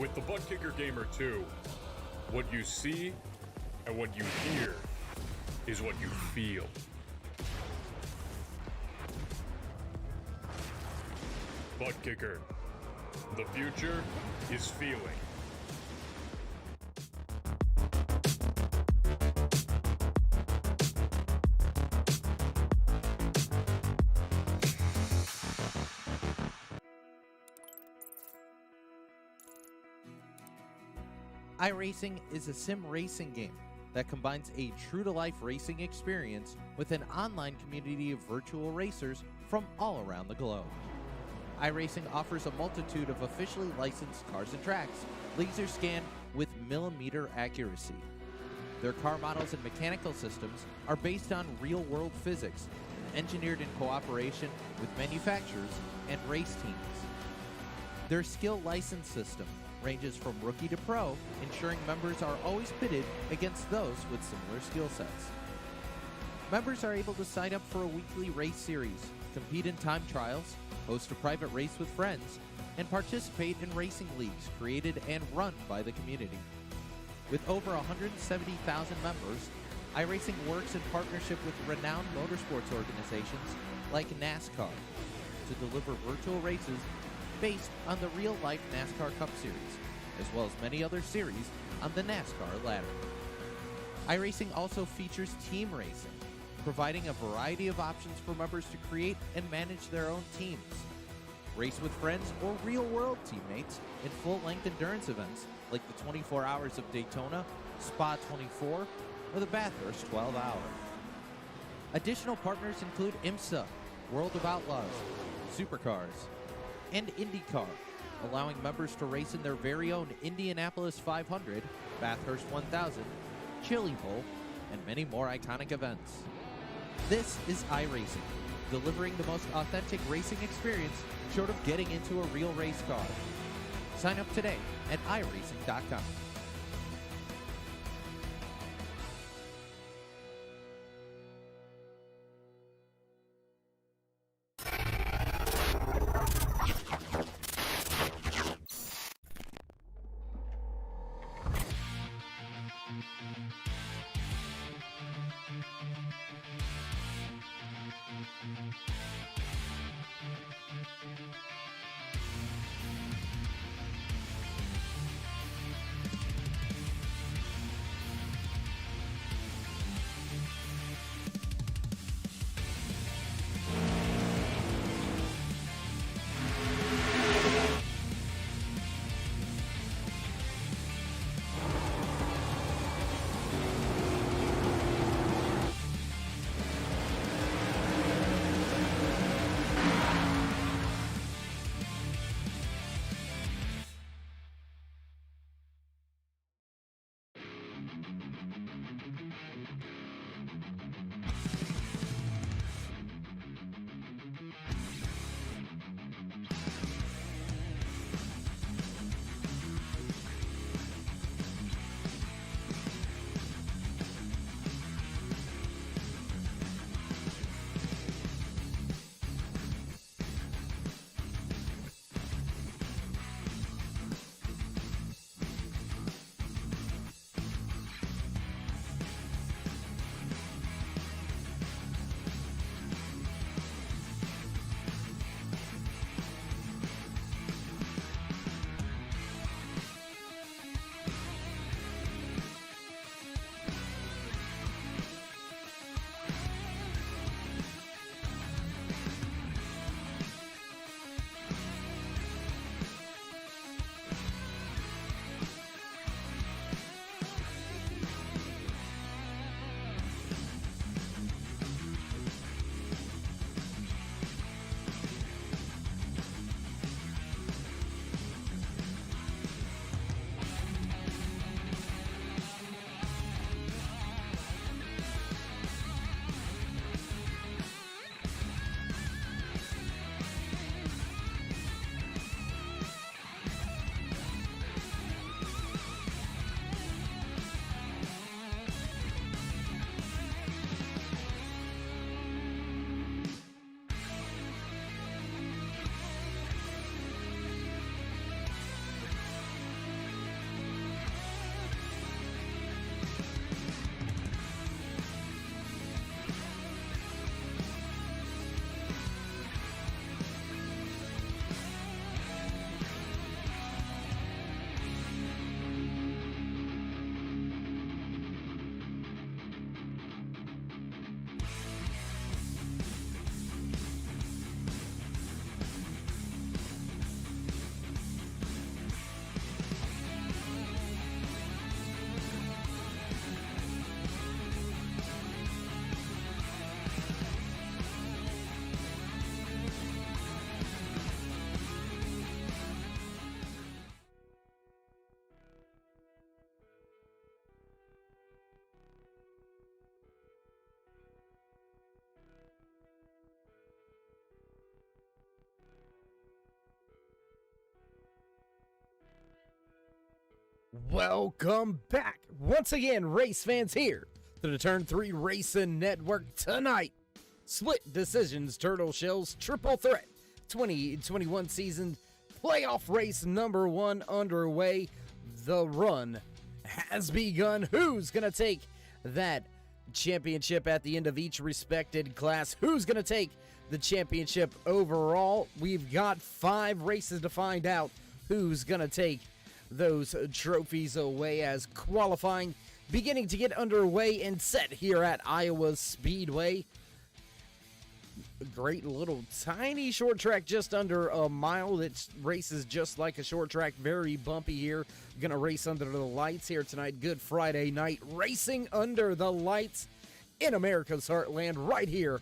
With the Butt Kicker Gamer 2, what you see and what you hear is what you feel. Butt Kicker. The future is feeling. iRacing is a sim racing game that combines a true-to-life racing experience with an online community of virtual racers from all around the globe. iRacing offers a multitude of officially licensed cars and tracks, laser scanned with millimeter accuracy. Their car models and mechanical systems are based on real-world physics, engineered in cooperation with manufacturers and race teams. Their skill license system ranges from rookie to pro, ensuring members are always pitted against those with similar skill sets. Members are able to sign up for a weekly race series, compete in time trials, host a private race with friends, and participate in racing leagues created and run by the community. With over 170,000 members, iRacing works in partnership with renowned motorsports organizations like NASCAR to deliver virtual races based on the real-life NASCAR Cup Series, as well as many other series on the NASCAR ladder. iRacing also features team racing, providing a variety of options for members to create and manage their own teams. Race with friends or real-world teammates in full-length endurance events like the 24 Hours of Daytona, Spa 24, or the Bathurst 12 Hour. Additional partners include IMSA, World of Outlaws, Supercars, and IndyCar, allowing members to race in their very own Indianapolis 500, Bathurst 1000, Chili Bowl, and many more iconic events. This is iRacing, delivering the most authentic racing experience short of getting into a real race car. Sign up today at iRacing.com. Welcome back once again, race fans, here to the Turn 3 Racing Network tonight. Split Decisions Turtle Shells Triple Threat 2021 season playoff race number 1 underway. The run has begun. Who's going to take that championship at the end of each respected class? Who's going to take the championship overall? We've got 5 races to find out who's going to take those trophies away, as qualifying beginning to get underway and set here at Iowa Speedway. A great little tiny short track, just under a mile. It races just like a short track, very bumpy here. Gonna race under the lights here tonight. Good Friday night racing under the lights in America's heartland, right here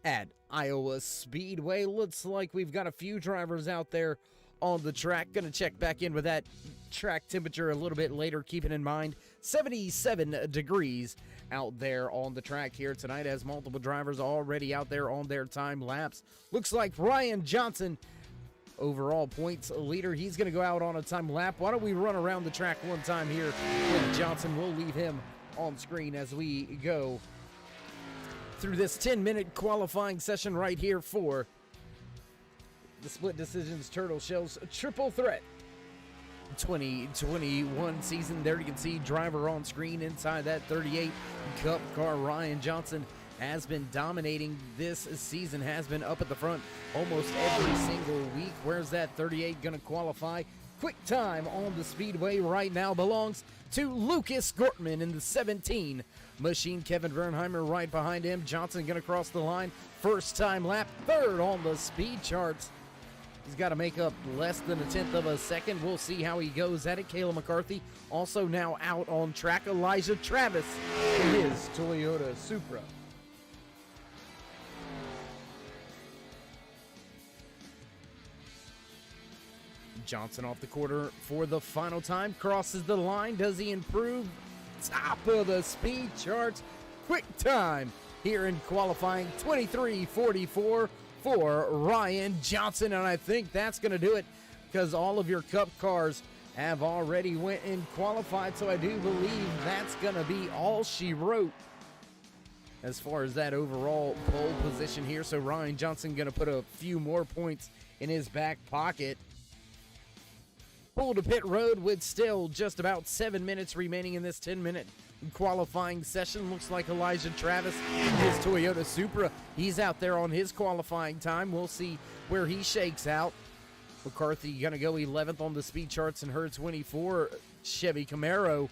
at Iowa Speedway. Looks like we've got a few drivers out there on the track. Gonna check back in with that track temperature a little bit later, keeping in mind 77 degrees out there on the track here tonight, as multiple drivers already out there on their time laps. Looks like Ryan Johnson, overall points leader, he's gonna go out on a time lap. Why don't we run around the track one time here with Johnson? We'll leave him on screen as we go through this 10-minute qualifying session right here for the Split Decisions Turtle Shells Triple Threat 2021 season. There you can see driver on screen inside that 38 Cup car. Ryan Johnson has been dominating this season, has been up at the front almost every single week. Where's that 38 going to qualify? Quick time on the speedway right now belongs to Lucas Gortman in the 17 machine. Kevin Bernheimer right behind him. Johnson going to cross the line. First time lap, third on the speed charts. He's got to make up less than a tenth of a second. We'll see how he goes at it. Kayla McCarthy also now out on track. Elijah Travis in his Toyota Supra. Johnson off the quarter for the final time. Crosses the line. Does he improve? Top of the speed charts. Quick time here in qualifying, 23:44 for Ryan Johnson. And I think that's going to do it, because all of your Cup cars have already went and qualified. So I do believe that's going to be all she wrote as far as that overall pole position here. So Ryan Johnson going to put a few more points in his back pocket. Pull to pit road with still just about 7 minutes remaining in this 10-minute qualifying session. Looks like Elijah Travis, his Toyota Supra, he's out there on his qualifying time. We'll see where he shakes out. McCarthy going to go 11th on the speed charts in her 24 Chevy Camaro.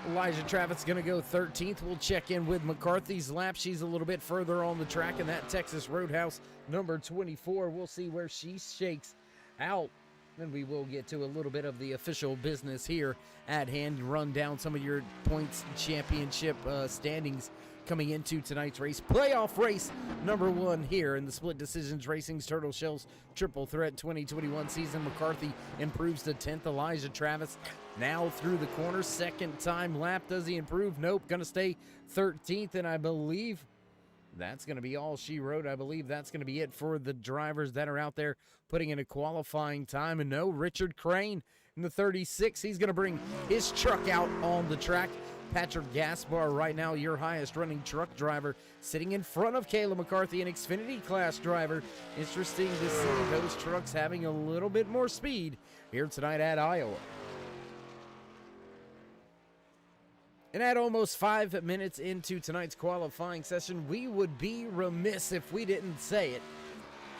Elijah Travis going to go 13th. We'll check in with McCarthy's lap. She's a little bit further on the track in that Texas Roadhouse number 24. We'll see where she shakes out. Then we will get to a little bit of the official business here at hand. Run down some of your points championship standings coming into tonight's race. Playoff race number 1 here in the Split Decisions Racing's Turtle Shells Triple Threat 2021 season. McCarthy improves to 10th. Elijah Travis now through the corner. Second time lap. Does he improve? Nope. Going to stay 13th, and I believe that's going to be all she wrote. I believe that's going to be it for the drivers that are out there putting in a qualifying time. And no, Richard Crane in the 36. He's going to bring his truck out on the track. Patrick Gaspar right now, your highest running truck driver, sitting in front of Kayla McCarthy, an Xfinity class driver. Interesting to see those trucks having a little bit more speed here tonight at Iowa. And at almost 5 minutes into tonight's qualifying session, we would be remiss if we didn't say it.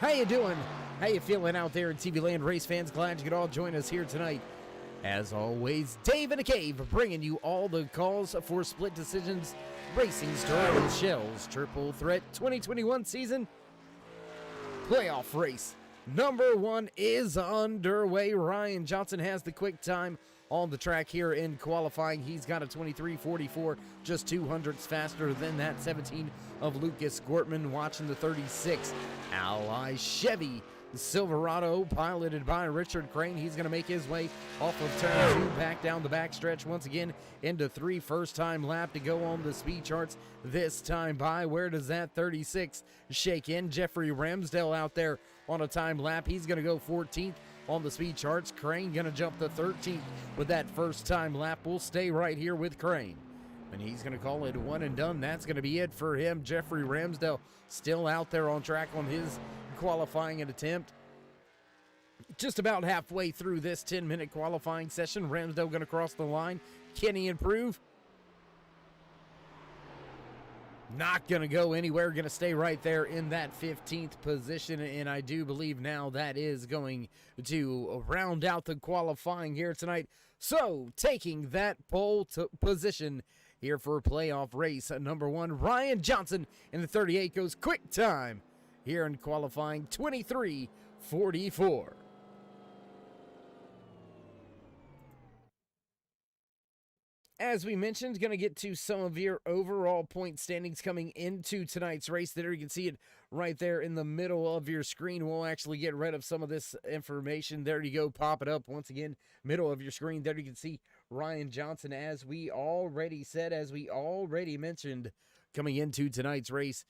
How you doing? How you feeling out there in TV land, race fans? Glad you could all join us here tonight. As always, Dave in a Cave bringing you all the calls for Split Decisions Racing's Turtle Shells Triple Threat 2021 season playoff race. Number 1 is underway. Ryan Johnson has the quick time on the track here in qualifying. He's got a 23:44, just 200ths faster than that 17 of Lucas Gortman. Watching the 36 Ally Chevy Silverado, piloted by Richard Crane. He's going to make his way off of turn 2, back down the backstretch once again into 3. First time lap to go on the speed charts this time by. Where does that 36 shake in? Jeffrey Ramsdale out there on a time lap. He's going to go 14th. on the speed charts. Crane going to jump to 13th with that first-time lap. We'll stay right here with Crane. And he's going to call it one and done. That's going to be it for him. Jeffrey Ramsdell still out there on track on his qualifying attempt. Just about halfway through this 10-minute qualifying session. Ramsdell going to cross the line. Can he improve? Not going to go anywhere. Going to stay right there in that 15th position. And I do believe now that is going to round out the qualifying here tonight. So, taking that pole position here for playoff race number 1, Ryan Johnson in the 38 goes quick time here in qualifying 23:44. As we mentioned, going to get to some of your overall point standings coming into tonight's race. There you can see it right there in the middle of your screen. We'll actually get rid of some of this information. There you go. Pop it up once again. Middle of your screen. There you can see Ryan Johnson, as we already said, as we already mentioned, coming into tonight's race.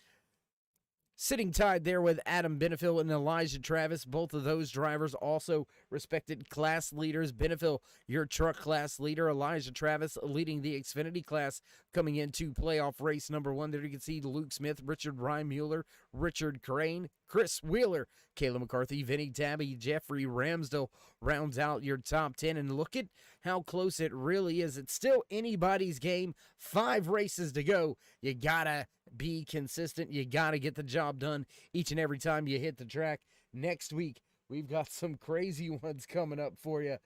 Sitting tied there with Adam Benefiel and Elijah Travis. Both of those drivers also respected class leaders. Benefiel, your truck class leader. Elijah Travis leading the Xfinity class coming into playoff race number 1. There you can see Luke Smith, Richard Reimuller, Richard Crane, Chris Wheeler, Kayla McCarthy, Vinny Tabby, Jeffrey Ramsdell rounds out your top 10. And look at how close it really is. It's still anybody's game. 5 races to go. You gotta be consistent. You got to get the job done each and every time you hit the track. Next week, we've got some crazy ones coming up for you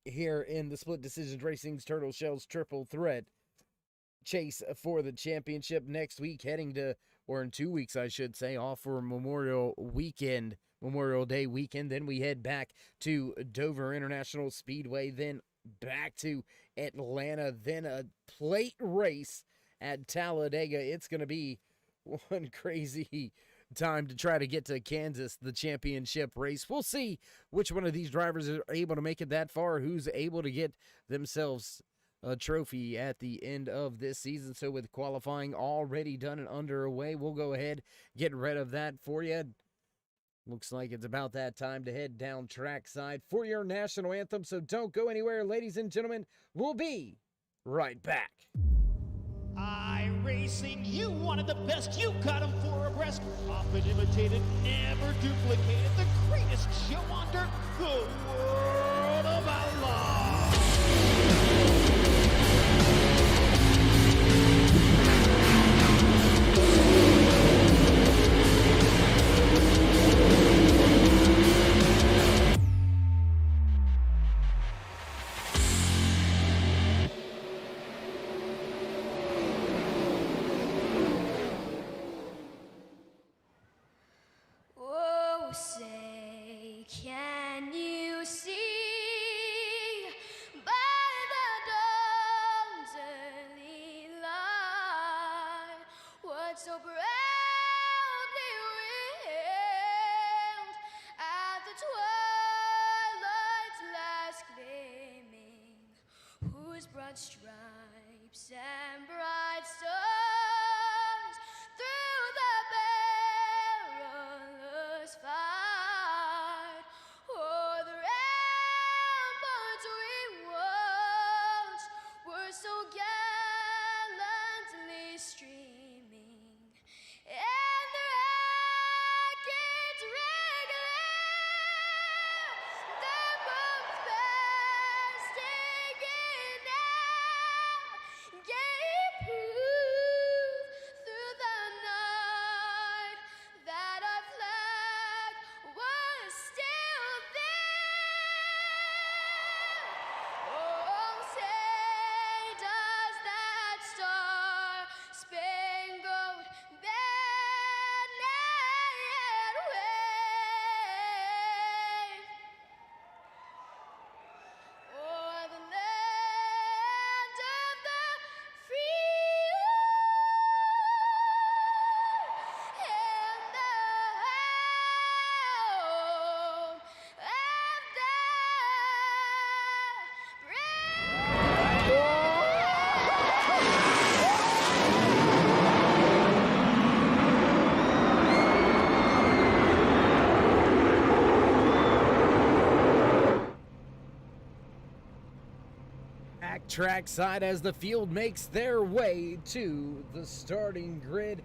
here in the Split Decisions Racing's Turtle Shells Triple Threat chase for the championship next week, heading to, or in 2 weeks, I should say, off for Memorial Day weekend. Then we head back to Dover International Speedway, then back to Atlanta, then a plate race at Talladega. It's going to be one crazy time to try to get to Kansas, the championship race. We'll see which one of these drivers are able to make it that far, who's able to get themselves a trophy at the end of this season. So with qualifying already done and underway, we'll go ahead, get rid of that for you. Looks like it's about that time to head down trackside for your national anthem. So don't go anywhere, ladies and gentlemen. We'll be right back. iRacing, you wanted the best, you got them 4 abreast. Often imitated, never duplicated. The greatest show on dirt, the World of Outlaws. Oh, say, can you see by the dawn's early light what so proudly wailed at the twilight's last gleaming, whose broad stripes and bright stars through the perilous fight o'er the ramparts we watched were so gallantly streaming, and the rackets regular, the bombs bursting in air, gave trackside as the field makes their way to the starting grid.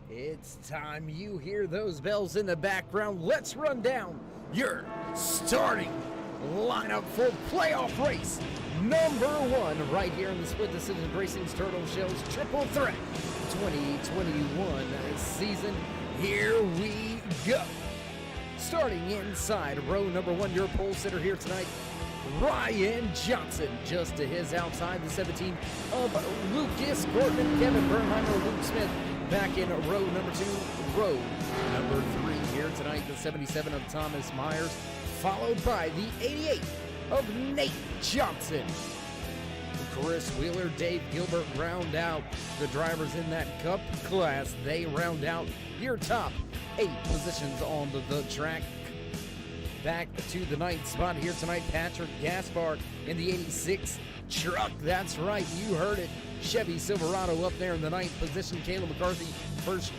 It's time. You hear those bells in the background. Let's run down your starting lineup for playoff race number 1 right here in the Split Decision Racing's Turtle Shells Triple Threat 2021 season. Here we go. Starting inside row number 1, your pole sitter here tonight, Ryan Johnson. Just to his outside, the 17 of Lucas Gordon, Kevin Bernheimer, Luke Smith. Back in row number 2, row number 3 here tonight, the 77 of Thomas Myers, followed by the 88 of Nate Johnson. Chris Wheeler, Dave Gilbert round out the drivers in that Cup class. They round out your top 8 positions on the track. Back to the 9th spot here tonight, Patrick Gaspar in the 86 truck. That's right, you heard it. Chevy Silverado up there in the 9th position. Caleb McCarthy, first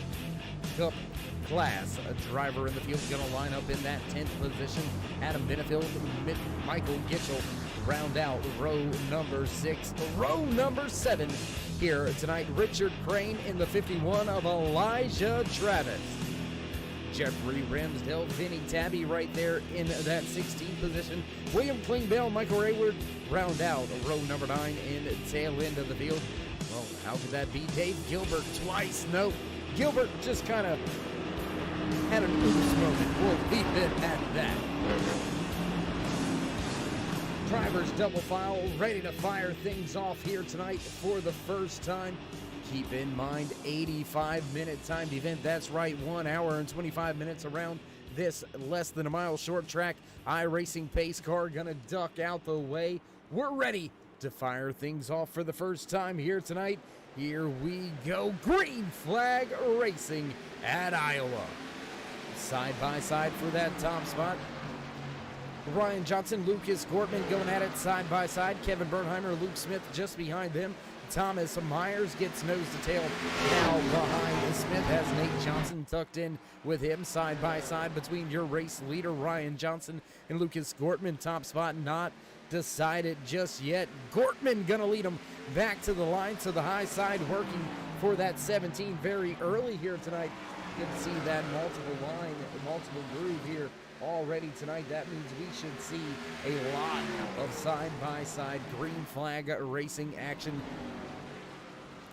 Cup class driver in the field, going to line up in that 10th position. Adam Benefield, Michael Gitchell round out row number 6. Row number 7 here tonight, Richard Crane in the 51 of Elijah Travis. Jeffrey Ramsdale, Vinny Tabby right there in that 16th position. William Klingbeil, Michael Rayward round out row number 9 in tail end of the field. Well, how could that be? Dave Gilbert twice. No, Gilbert just kind of had an oops moment. We'll leave it at that. Drivers double file, ready to fire things off here tonight for the first time. Keep in mind, 85-minute timed event. That's right, 1 hour and 25 minutes around this less than a mile short track. iRacing pace car gonna duck out the way. We're ready to fire things off for the first time here tonight. Here we go. Green flag racing at Iowa. Side by side for that top spot. Ryan Johnson, Lucas Gortman going at it side by side. Kevin Bernheimer, Luke Smith just behind them. Thomas Myers gets nose to tail now behind Smith, as Nate Johnson tucked in with him side by side between your race leader Ryan Johnson and Lucas Gortman. Top spot not decided just yet. Gortman gonna lead him back to the line, to the high side, working for that 17 very early here tonight. You can see that multiple line, multiple groove here already tonight. That means we should see a lot of side-by-side green flag racing action.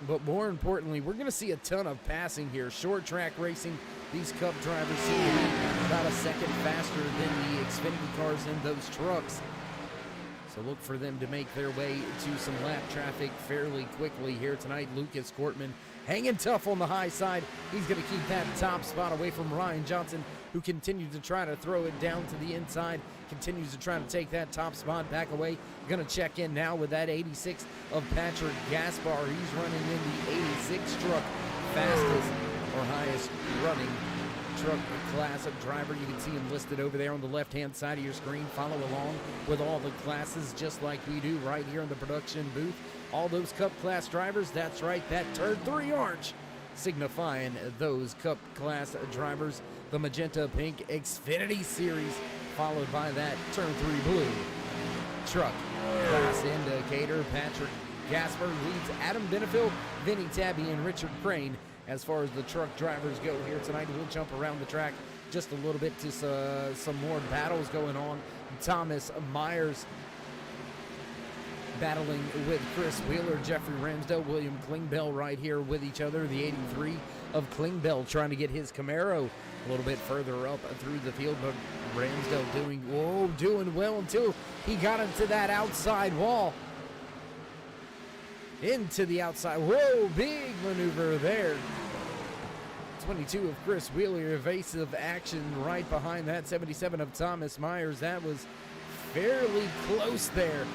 But more importantly, we're going to see a ton of passing here. Short track racing, these Cup drivers seem to be about a second faster than the Xfinity cars in those trucks. So look for them to make their way to some lap traffic fairly quickly here tonight. Lucas Gortman hanging tough on the high side. He's going to keep that top spot away from Ryan Johnson, who continues to try to throw it down to the inside, continues to try to take that top spot back away. Going to check in now with that 86 of Patrick Gaspar. He's running in the 86 truck, fastest or highest running truck class of driver. You can see him listed over there on the left-hand side of your screen. Follow along with all the classes just like we do right here in the production booth. All those Cup class drivers, that's right, that turn 3 orange signifying those Cup class drivers. The magenta pink Xfinity Series, followed by that turn 3 blue truck class indicator. Patrick Gaspar leads Adam Benefield, Vinny Tabby, and Richard Crane. As far as the truck drivers go here tonight, we'll jump around the track just a little bit to some more battles going on. Thomas Myers battling with Chris Wheeler, Jeffrey Ramsdale, William Klingbeil right here with each other. The 83 of Klingbeil trying to get his Camaro a little bit further up through the field, but Ramsdale doing well until he got into that outside wall. Into the outside. Whoa, big maneuver there. 22 of Chris Wheeler, evasive action right behind that 77 of Thomas Myers. That was fairly close there.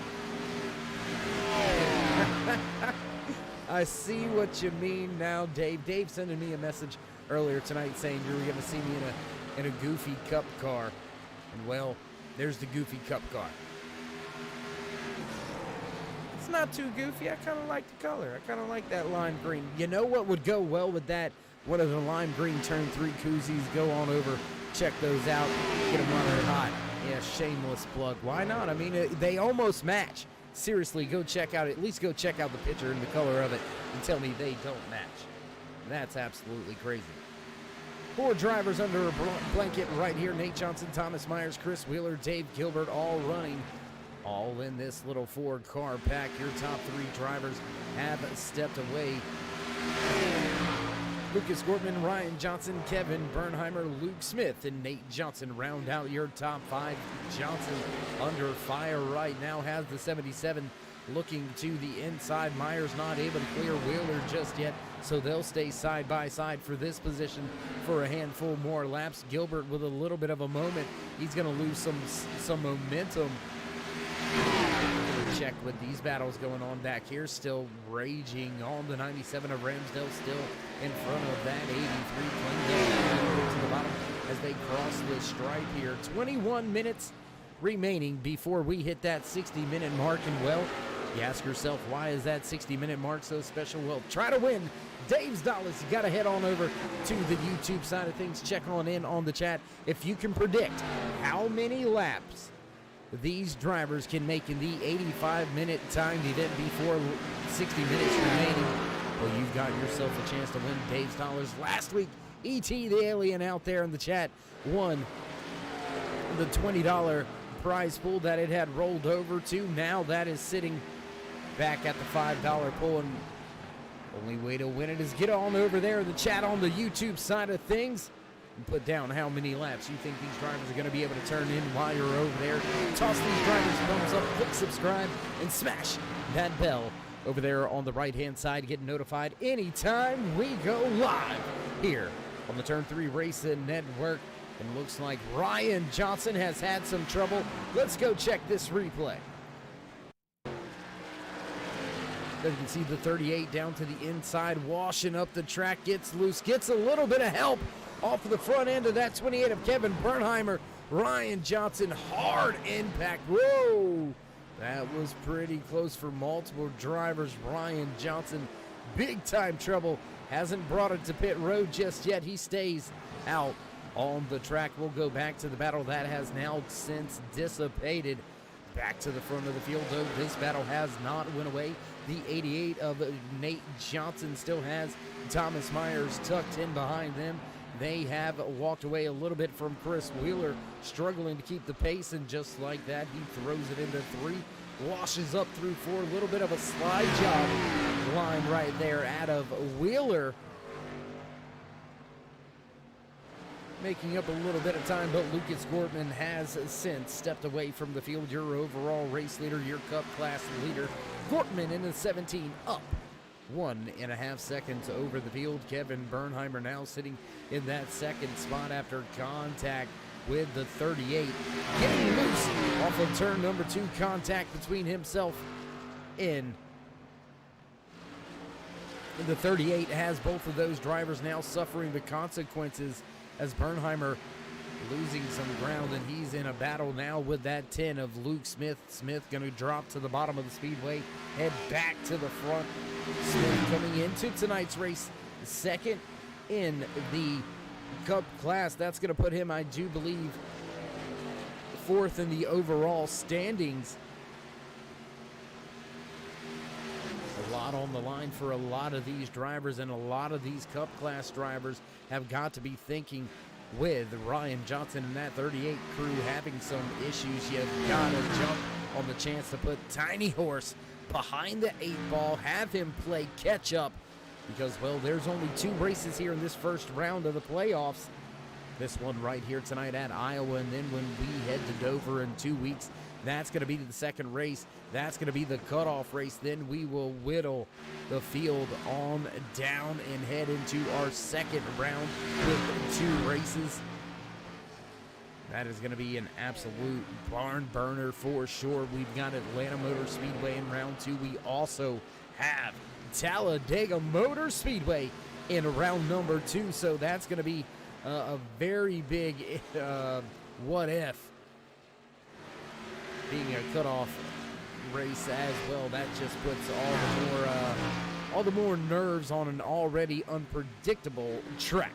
I see what you mean now, Dave. Dave sending me a message earlier tonight saying you were going to see me in a Goofy Cup car. And well, there's the Goofy Cup car. It's not too goofy. I kind of like the color. I kind of like that lime green. You know what would go well with that? One of the lime green turn 3 koozies. Go on over, check those out, get them while they're hot. Yeah, shameless plug. Why not? I mean, they almost match. seriously, at least go check out the picture and the color of it and tell me they don't match. That's absolutely crazy. 4 drivers under a blanket right here. Nate Johnson, Thomas Myers, Chris Wheeler, Dave Gilbert, all running, all in this little 4-car pack. Your top 3 drivers have stepped away. Lucas Gortman, Ryan Johnson, Kevin Bernheimer, Luke Smith, and Nate Johnson round out your top 5. Johnson under fire right now, has the 77 looking to the inside. Myers not able to clear Wheeler just yet, so they'll stay side by side for this position for a handful more laps. Gilbert with a little bit of a moment. He's going to lose some momentum. Check with these battles going on back here. Still raging on the 97 of Ramsdale, still in front of that 83 Glendale to the bottom as they cross the stripe here. 21 minutes remaining before we hit that 60-minute mark. And well, you ask yourself, why is that 60-minute mark so special? Well, try to win Dave's dollars. You got to head on over to the YouTube side of things. Check on in on the chat if you can predict how many laps these drivers can make in the 85-minute timed event before 60 minutes remaining. Well, you've got yourself a chance to win Dave's dollars. Last week, E.T. the alien out there in the chat won the $20 prize pool that it had rolled over to. Now that is sitting back at the $5 pool, and only way to win it is get on over there in the chat on the YouTube side of things and put down how many laps you think these drivers are going to be able to turn in while you're over there. Toss these drivers thumbs up, click subscribe, and smash that bell over there on the right-hand side. Get notified anytime we go live here on the Turn 3 Racing Network. And looks like Ryan Johnson has had some trouble. Let's go check this replay. There you can see the 38 down to the inside, washing up the track, gets loose, gets a little bit of help off of the front end of that 28 of Kevin Bernheimer. Ryan Johnson, hard impact. Whoa! That was pretty close for multiple drivers. Ryan Johnson, big time trouble. Hasn't brought it to pit road just yet. He stays out on the track. We'll go back to the battle that has now since dissipated. Back to the front of the field, though. This battle has not went away. The 88 of Nate Johnson still has Thomas Myers tucked in behind them. They have walked away a little bit from Chris Wheeler, struggling to keep the pace, and just like that, he throws it into 3, washes up through 4. A little bit of a slide job line right there out of Wheeler, making up a little bit of time, but Lucas Gortman has since stepped away from the field. Your overall race leader, your Cup class leader, Gortman in the 17, up 1.5 seconds over the field. Kevin Bernheimer now sitting in that second spot after contact with the 38. Getting loose off of turn number 2, contact between himself and the 38 has both of those drivers now suffering the consequences as Bernheimer losing some ground, and he's in a battle now with that 10 of Luke Smith. Smith going to drop to the bottom of the speedway, head back to the front. Smith coming into tonight's race second in the Cup class. That's going to put him, I do believe, 4th in the overall standings. A lot on the line for a lot of these drivers, and a lot of these Cup class drivers have got to be thinking with Ryan Johnson and that 38 crew having some issues. You've got to jump on the chance to put Tiny Horse behind the 8 ball, have him play catch up, because, well, there's only 2 races here in this first round of the playoffs. This one right here tonight at Iowa, and then when we head to Dover in 2 weeks, that's going to be the second race. That's going to be the cutoff race. Then we will whittle the field on down and head into our second round with 2 races. That is going to be an absolute barn burner for sure. We've got Atlanta Motor Speedway in round 2. We also have Talladega Motor Speedway in round number 2. So that's going to be a very big what if being a cutoff race as well. That just puts all the more nerves on an already unpredictable track.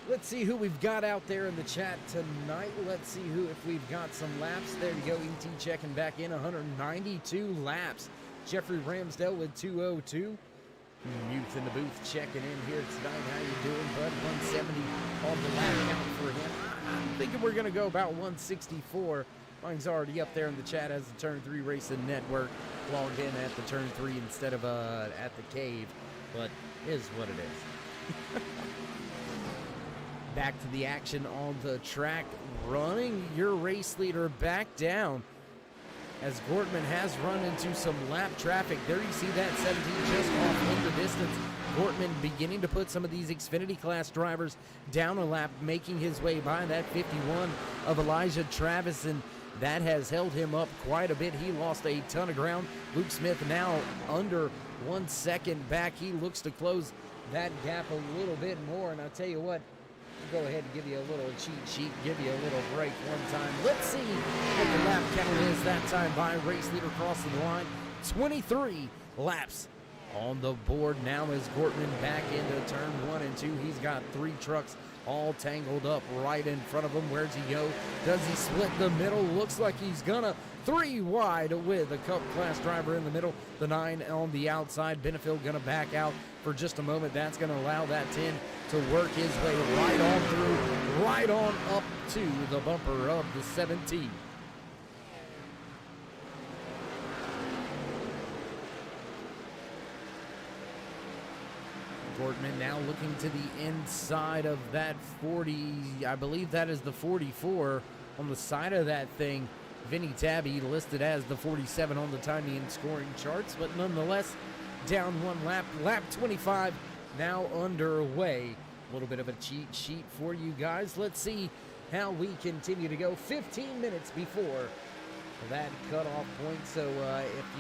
Let's see who we've got out there in the chat tonight. Let's see if we've got some laps. There you go, ET checking back in, 192 laps. Jeffrey Ramsdale with 202. Youth in the booth checking in here tonight. How you doing, bud? 170 on the lap count for him. I'm thinking we're going to go about 164. Mine's already up there in the chat as the Turn 3 Racing Network logged in at the Turn 3 instead of at the cave, but is what it is. Back to the action on the track, running your race leader back down as Gortman has run into some lap traffic. There you see that 17 just off in the distance. Gortman beginning to put some of these Xfinity class drivers down a lap, making his way by that 51 of Elijah Travis, and that has held him up quite a bit. He lost a ton of ground. Luke Smith now under 1 second back. He looks to close that gap a little bit more, and I'll tell you what, I'll go ahead and give you a little cheat sheet, give you a little break one time. Let's see what the lap count is that time by race leader crossing the line. 23 laps on the board now as Gortman back into turn 1 and 2. He's got 3 trucks all tangled up right in front of him. Where's he go? Does he split the middle? Looks like he's gonna. 3 wide with a Cup class driver in the middle. The 9 on the outside. Benefield gonna back out for just a moment. That's gonna allow that 10 to work his way right on through, right on up to the bumper of the 17. Gortman now looking to the inside of that 40, I believe that is the 44 on the side of that thing. Vinny Tabby listed as the 47 on the timing and scoring charts, but nonetheless, down 1 lap. Lap 25 now underway. A little bit of a cheat sheet for you guys. Let's see how we continue to go. 15 minutes before that cutoff point, so if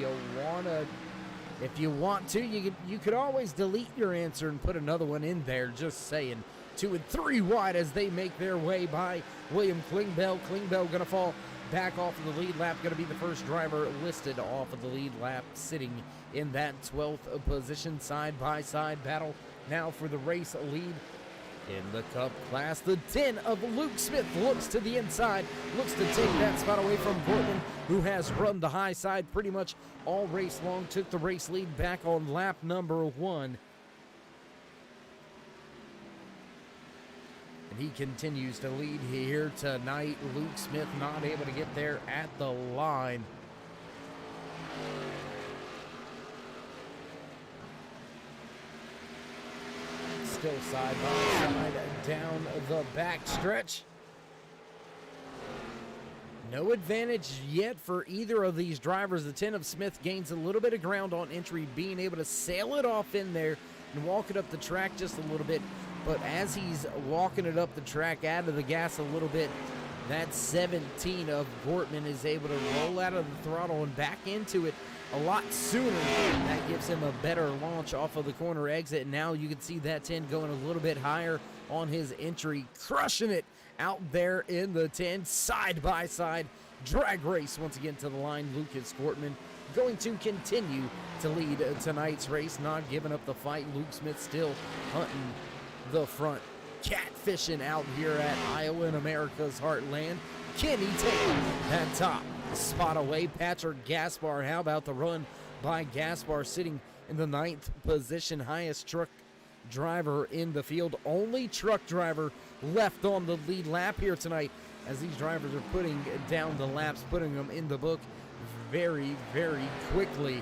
you want to, you could always delete your answer and put another one in there, just saying. 2 and 3 wide as they make their way by William Klingbeil. Klingbeil gonna fall back off of the lead lap, gonna be the first driver listed off of the lead lap, sitting in that 12th position. Side by side battle now for the race lead in the Cup class. The 10 of Luke Smith looks to the inside, looks to take that spot away from Gortman, who has run the high side pretty much all race long, took the race lead back on lap number 1. And he continues to lead here tonight. Luke Smith not able to get there at the line. Still side by side down the back stretch. No advantage yet for either of these drivers. The 10 of Smith gains a little bit of ground on entry, being able to sail it off in there and walk it up the track just a little bit. But as he's walking it up the track out of the gas a little bit, that 17 of Gortman is able to roll out of the throttle and back into it a lot sooner. That gives him a better launch off of the corner exit. And now you can see that 10 going a little bit higher on his entry, crushing it out there in the 10, side by side drag race once again to the line. Lucas Gortman going to continue to lead tonight's race, not giving up the fight. Luke Smith still hunting the front, catfishing out here at Iowa in America's heartland. Can he take that top spot away? Patrick Gaspar, how about the run by Gaspar, sitting in the 9th position, highest truck driver in the field. Only truck driver left on the lead lap here tonight, as these drivers are putting down the laps, putting them in the book very, very quickly.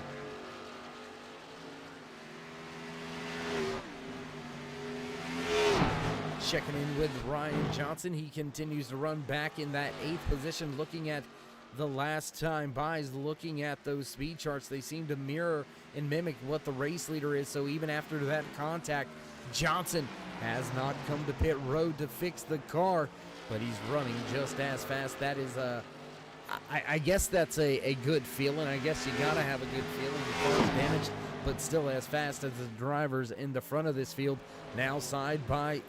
Checking in with Ryan Johnson. He continues to run back in that 8th position. Looking at the last time buys, looking at those speed charts, they seem to mirror and mimic what the race leader is. So even after that contact, Johnson has not come to pit road to fix the car, but he's running just as fast. That is I guess that's a good feeling. I guess you gotta have a good feeling. The car's damaged, but still as fast as the drivers in the front of this field. Now side by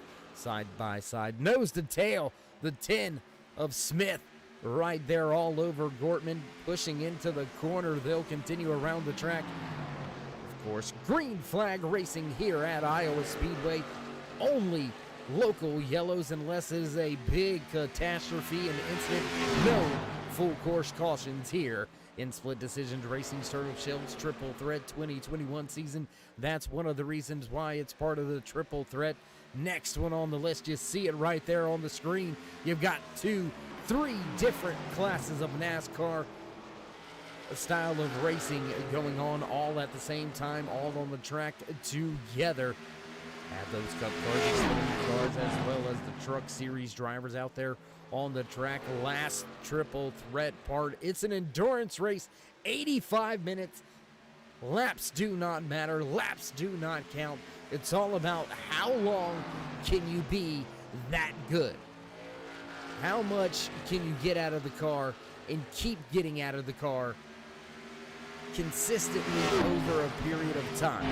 side, nose to tail, the 10 of Smith right there all over Gortman, pushing into the corner. They'll continue around the track. Of course, green flag racing here at Iowa Speedway. Only local yellows unless it is a big catastrophe and incident. No full course cautions here in Split Decisions Racing's Turtle Shells Triple Threat 2021 season. That's one of the reasons why it's part of the Triple Threat. Next one on the list, you see it right there on the screen. You've got 3 different classes of NASCAR style of racing going on all at the same time, all on the track together. Have those cup cars, cars, as well as the truck series drivers out there on the track. Last triple threat part. It's an endurance race, 85 minutes. Laps do not matter. Laps do not count. It's all about how long can you be that good. How much can you get out of the car and keep getting out of the car consistently over a period of time.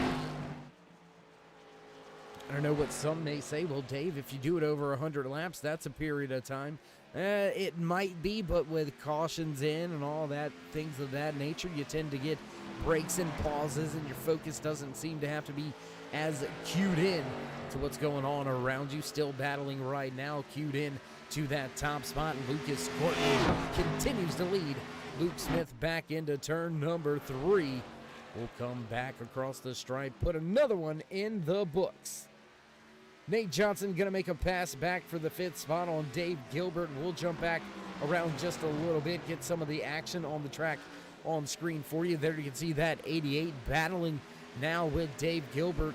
I don't know what some may say. Well, Dave, if you do it over 100 laps, that's a period of time. It might be, but with cautions in and all that, things of that nature, you tend to get breaks and pauses, and your focus doesn't seem to have to be as cued in to what's going on around you. Still battling right now, cued in to that top spot. Lucas Courtney continues to lead. Luke Smith back into turn number 3. Will come back across the stripe, put another one in the books. Nate Johnson going to make a pass back for the 5th spot on Dave Gilbert. We'll jump back around just a little bit, get some of the action on the track on screen for you. There you can see that 88 battling now with Dave Gilbert.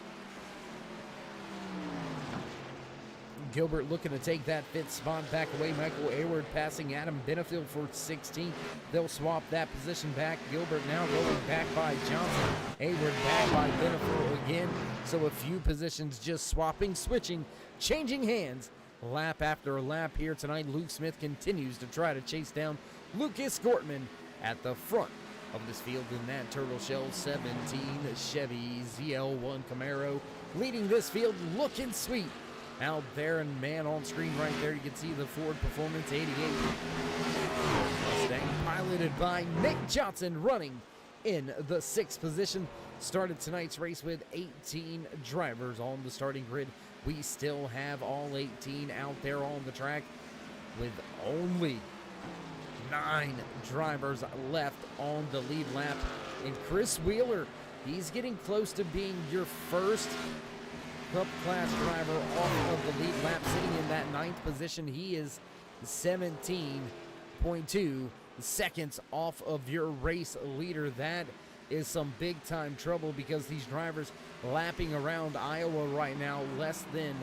Gilbert looking to take that 5th spot back away. Michael Ayward passing Adam Benefield for 16th. They'll swap that position back. Gilbert now going back by Johnson. Ayward back by Benefield again. So a few positions just swapping, switching, changing hands. Lap after lap here tonight. Luke Smith continues to try to chase down Lucas Gortman at the front of this field in that Turtle Shell 17 Chevy ZL1 Camaro. Leading this field, looking sweet out there, and man, on screen right there you can see the Ford Performance 88 Mustang piloted by Nate Johnson, running in the 6th position. Started tonight's race with 18 drivers on the starting grid. We still have all 18 out there on the track with only 9 drivers left on the lead lap. And Chris Wheeler, he's getting close to being your first Cup class driver off of the lead lap, sitting in that 9th position. He is 17.2 seconds off of your race leader. That is some big time trouble, because these drivers lapping around Iowa right now less than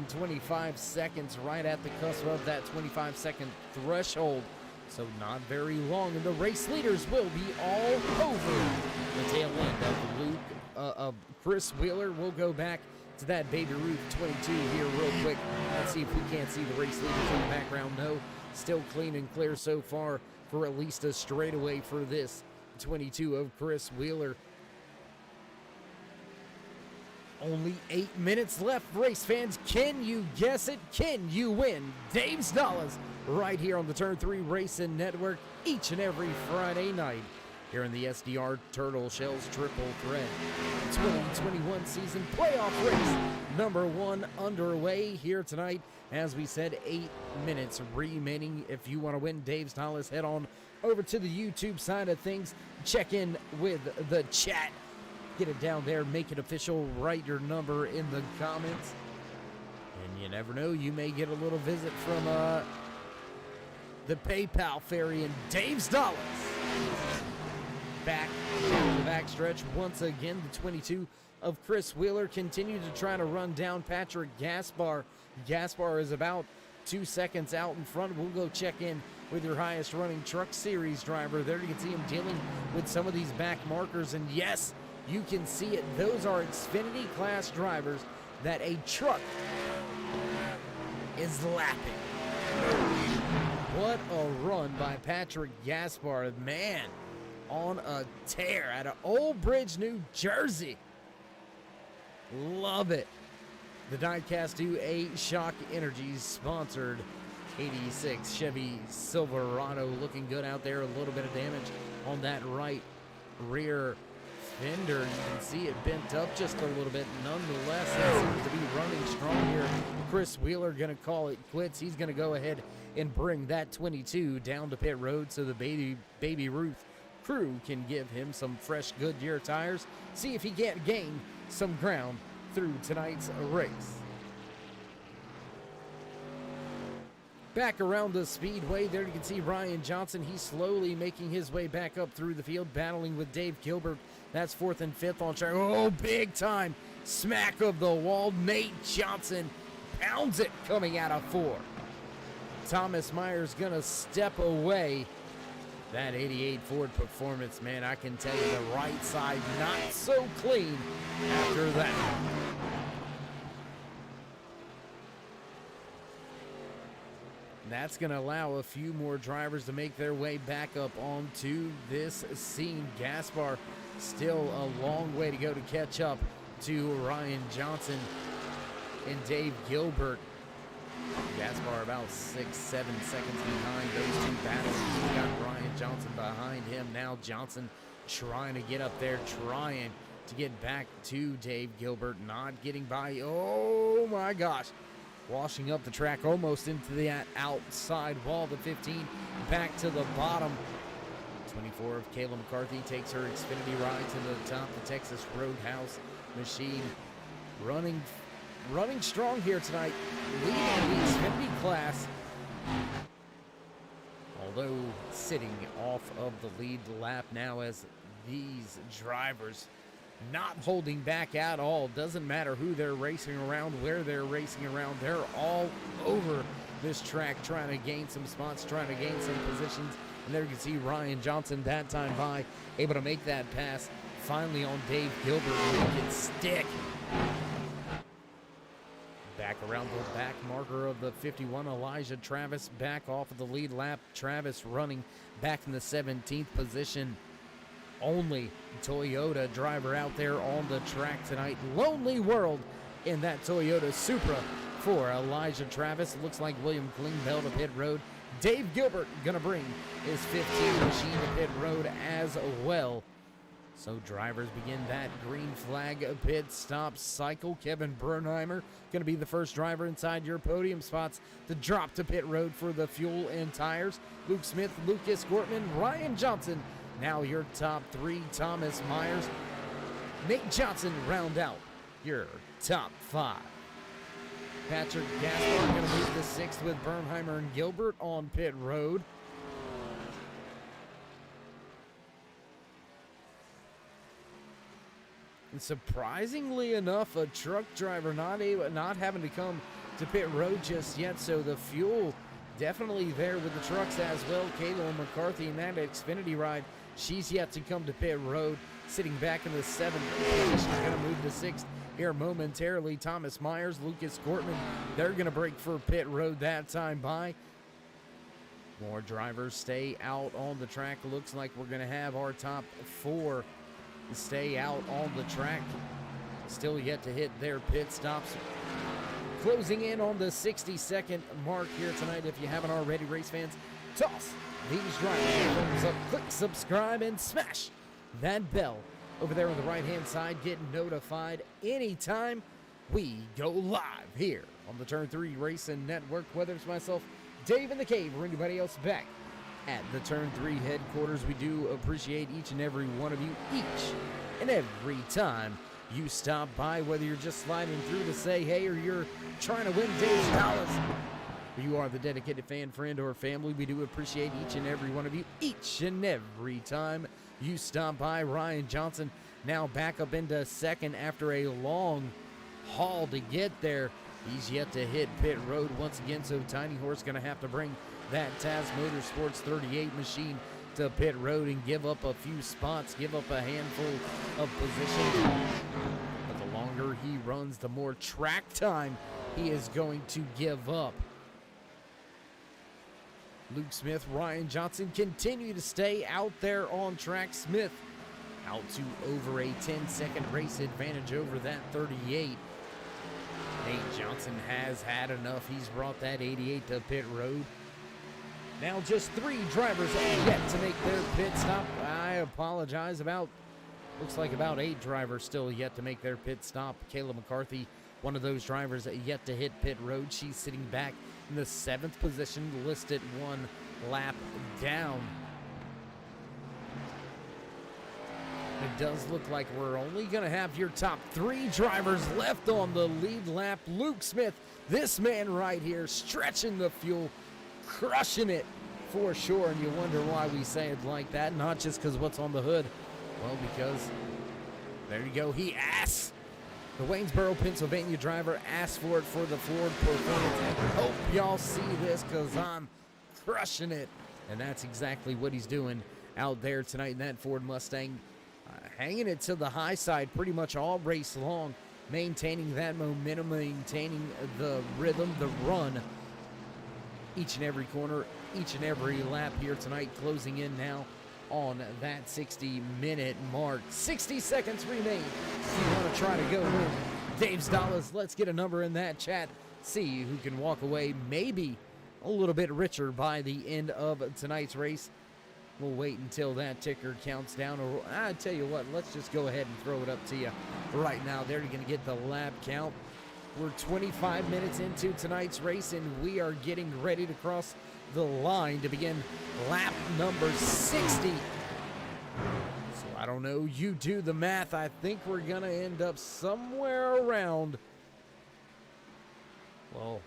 25 seconds, right at the cusp of that 25-second threshold. So not very long, and the race leaders will be all over the tail end of Chris Wheeler. We'll go back to that Baby Ruth 22 here real quick. Let's see if we can't see the race leaders in the background. No, still clean and clear so far for at least a straightaway for this 22 of Chris Wheeler. Only 8 minutes left, race fans. Can you guess it? Can you win Dave's Dollars right here on the Turn 3 Racing Network each and every Friday night here in the SDR Turtle Shells Triple Threat 2021 season playoff race number 1 underway here tonight. As we said, 8 minutes remaining. If you want to win Dave's Dollars, head on over to the YouTube side of things. Check in with the chat. Get it down there, make it official, write your number in the comments. And you never know, you may get a little visit from the PayPal fairy and Dave's Dollars. Back down the backstretch once again. The 22 of Chris Wheeler continued to try to run down Patrick Gaspar. Gaspar is about 2 seconds out in front. We'll go check in with your highest running truck series driver. There you can see him dealing with some of these back markers, and yes, you can see it. Those are Xfinity class drivers that a truck is lapping. What a run by Patrick Gaspar, man, on a tear out of Old Bridge, New Jersey. Love it. The diecast do a Shock Energy sponsored 86 Chevy Silverado, looking good out there. A little bit of damage on that right rear fender. You can see it bent up just a little bit. Nonetheless, it seems to be running strong here. Chris Wheeler going to call it quits. He's going to go ahead and bring that 22 down to pit road so the Baby Ruth crew can give him some fresh Goodyear tires. See if he can't gain some ground through tonight's race. Back around the speedway, there you can see Ryan Johnson. He's slowly making his way back up through the field, battling with Dave Gilbert. That's 4th and 5th on track. Oh, big time smack of the wall. Nate Johnson pounds it coming out of 4. Thomas Myers gonna step away. That 88 Ford Performance, man, I can tell you the right side not so clean after that. That's going to allow a few more drivers to make their way back up onto this scene. Gaspar still a long way to go to catch up to Ryan Johnson and Dave Gilbert. Gaspar about 6-7 seconds behind those two battles. We got Ryan Johnson behind him. Now Johnson trying to get up there, trying to get back to Dave Gilbert, not getting by. Oh my gosh. Washing up the track almost into the outside wall. The 15 back to the bottom. 24 of Kayla McCarthy takes her Xfinity ride to the top. The Texas Roadhouse machine running strong here tonight. Leading the Xfinity class. Although sitting off of the lead lap now as these drivers not holding back at all. Doesn't matter who they're racing around, where they're racing around. They're all over this track trying to gain some spots, trying to gain some positions. And there you can see Ryan Johnson that time by, able to make that pass. Finally on Dave Gilbert, make it stick. Back around the back marker of the 51, Elijah Travis back off of the lead lap. Travis running back in the 17th position. Only Toyota driver out there on the track tonight. Lonely world in that Toyota Supra for Elijah Travis. It looks like William Klingbeil to pit road. Dave Gilbert gonna bring his 15 machine to pit road as well. So drivers begin that green flag pit stop cycle. Kevin Bernheimer gonna be the first driver inside your podium spots to drop to pit road for the fuel and tires. Luke Smith, Lucas Gortman, Ryan Johnson. Now your top 3, Thomas Myers, Nate Johnson round out your top 5. Patrick Gaspar going to move the 6th with Bernheimer and Gilbert on pit road. And surprisingly enough, a truck driver not having to come to pit road just yet, so the fuel definitely there with the trucks as well. Kayla McCarthy in that Xfinity ride. She's yet to come to pit road, sitting back in the 7th position. Going to move to 6th here momentarily. Thomas Myers, Lucas Gortman, they're going to break for pit road that time by. More drivers stay out on the track. Looks like we're going to have our top 4 stay out on the track. Still yet to hit their pit stops. Closing in on the 60-second mark here tonight. If you haven't already, race fans, toss these drivers thumbs up, click subscribe, and smash that bell over there on the right-hand side. Get notified anytime we go live here on the Turn 3 Racing Network. Whether it's myself, Dave in the Cave, or anybody else back at the Turn 3 headquarters, we do appreciate each and every one of you, each and every time you stop by, whether you're just sliding through to say hey or you're trying to win Dave's dollars. You are the dedicated fan, friend, or family. We do appreciate each and every one of you, each and every time you stop by. Ryan Johnson now back up into 2nd after a long haul to get there. He's yet to hit pit road once again, so Tiny Horse going to have to bring that Taz Motorsports 38 machine to pit road and give up a few spots, give up a handful of positions. But the longer he runs, the more track time he is going to give up. Luke Smith, Ryan Johnson continue to stay out there on track. Smith out to over a 10-second race advantage over that 38. Nate Johnson has had enough. He's brought that 88 to pit road. Now just 3 drivers yet to make their pit stop. I apologize about Looks like about 8 drivers still yet to make their pit stop. Kayla McCarthy, one of those drivers yet to hit pit road. She's sitting back in the 7th position, listed 1 lap down. It does look like we're only going to have your top 3 drivers left on the lead lap. Luke Smith, this man right here, stretching the fuel, crushing it for sure. And you wonder why we say it like that, not just because what's on the hood. Well, because there you go, he asked. The Waynesboro, Pennsylvania driver asked for it for the Ford performance. And hope y'all see this because I'm crushing it. And that's exactly what he's doing out there tonight in that Ford Mustang. Hanging it to the high side pretty much all race long, maintaining that momentum, maintaining the rhythm, the run, each and every corner, each and every lap here tonight, closing in now on that 60-minute mark. 60 seconds remain. If you want to try to go win Dave's Dollars, let's get a number in that chat. See who can walk away maybe a little bit richer by the end of tonight's race. We'll wait until that ticker counts down. Or I tell you what, let's just go ahead and throw it up to you right now. There you're going to get the lap count. We're 25 minutes into tonight's race, and we are getting ready to cross the line to begin lap number 60. So I don't know, you do the math. I think we're going to end up somewhere around, well,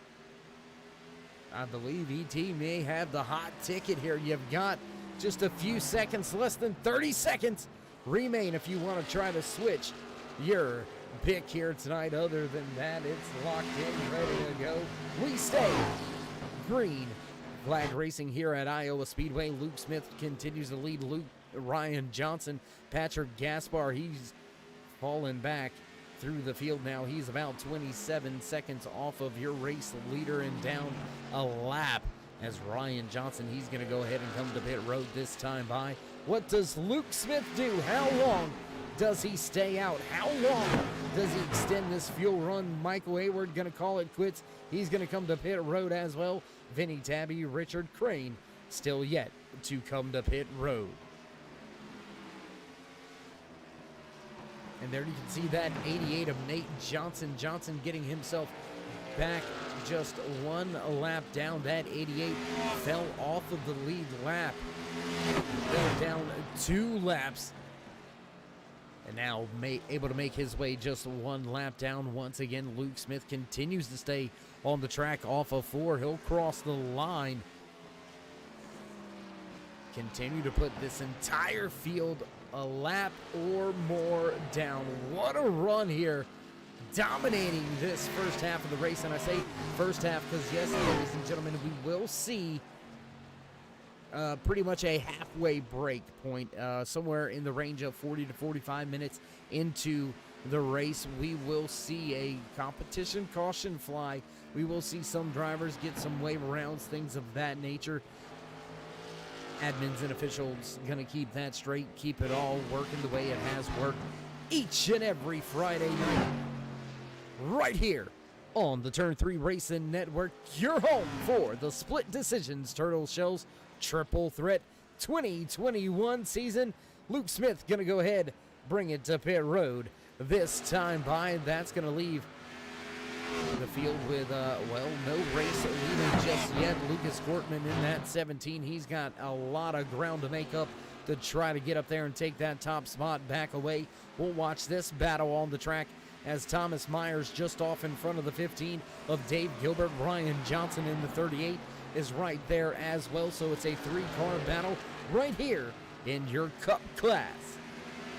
I believe ET may have the hot ticket here. You've got just a few seconds, less than 30 seconds remain if you want to try to switch your pick here tonight. Other than that, it's locked in, ready to go. We stay green flag racing here at Iowa Speedway. Luke Smith continues to lead Ryan Johnson. Patrick Gaspar, he's fallen back through the field now. He's about 27 seconds off of your race leader and down a lap. As Ryan Johnson, he's going to go ahead and come to pit road this time by. What does Luke Smith do? How long does he stay out? How long does he extend this fuel run? Michael Hayward going to call it quits. He's going to come to pit road as well. Vinny Tabby, Richard Crane still yet to come to pit road. And there you can see that 88 of Nate Johnson. Johnson getting himself back just 1 lap down. That 88 fell off of the lead lap. Fell down 2 laps. And now able to make his way just 1 lap down. Once again, Luke Smith continues to stay on the track off of 4. He'll cross the line. Continue to put this entire field a lap or more down. What a run here. Dominating this first half of the race. And I say first half because, yes, ladies and gentlemen, we will see pretty much a halfway break point, somewhere in the range of 40 to 45 minutes into the race. We will see a competition caution fly. We will see some drivers get some wave rounds, things of that nature. Admins and officials going to keep that straight, keep it all working the way it has worked each and every Friday night. Right here on the Turn 3 Racing Network, your home for the Split Decisions Turtle Shells Triple Threat 2021 season. Luke Smith going to go ahead, bring it to pit road this time by. That's going to leave the field with, no race leader just yet. Lucas Gortman in that 17. He's got a lot of ground to make up to try to get up there and take that top spot back away. We'll watch this battle on the track as Thomas Myers just off in front of the 15 of Dave Gilbert. Ryan Johnson in the 38 is right there as well. So it's a 3-car battle right here in your Cup class.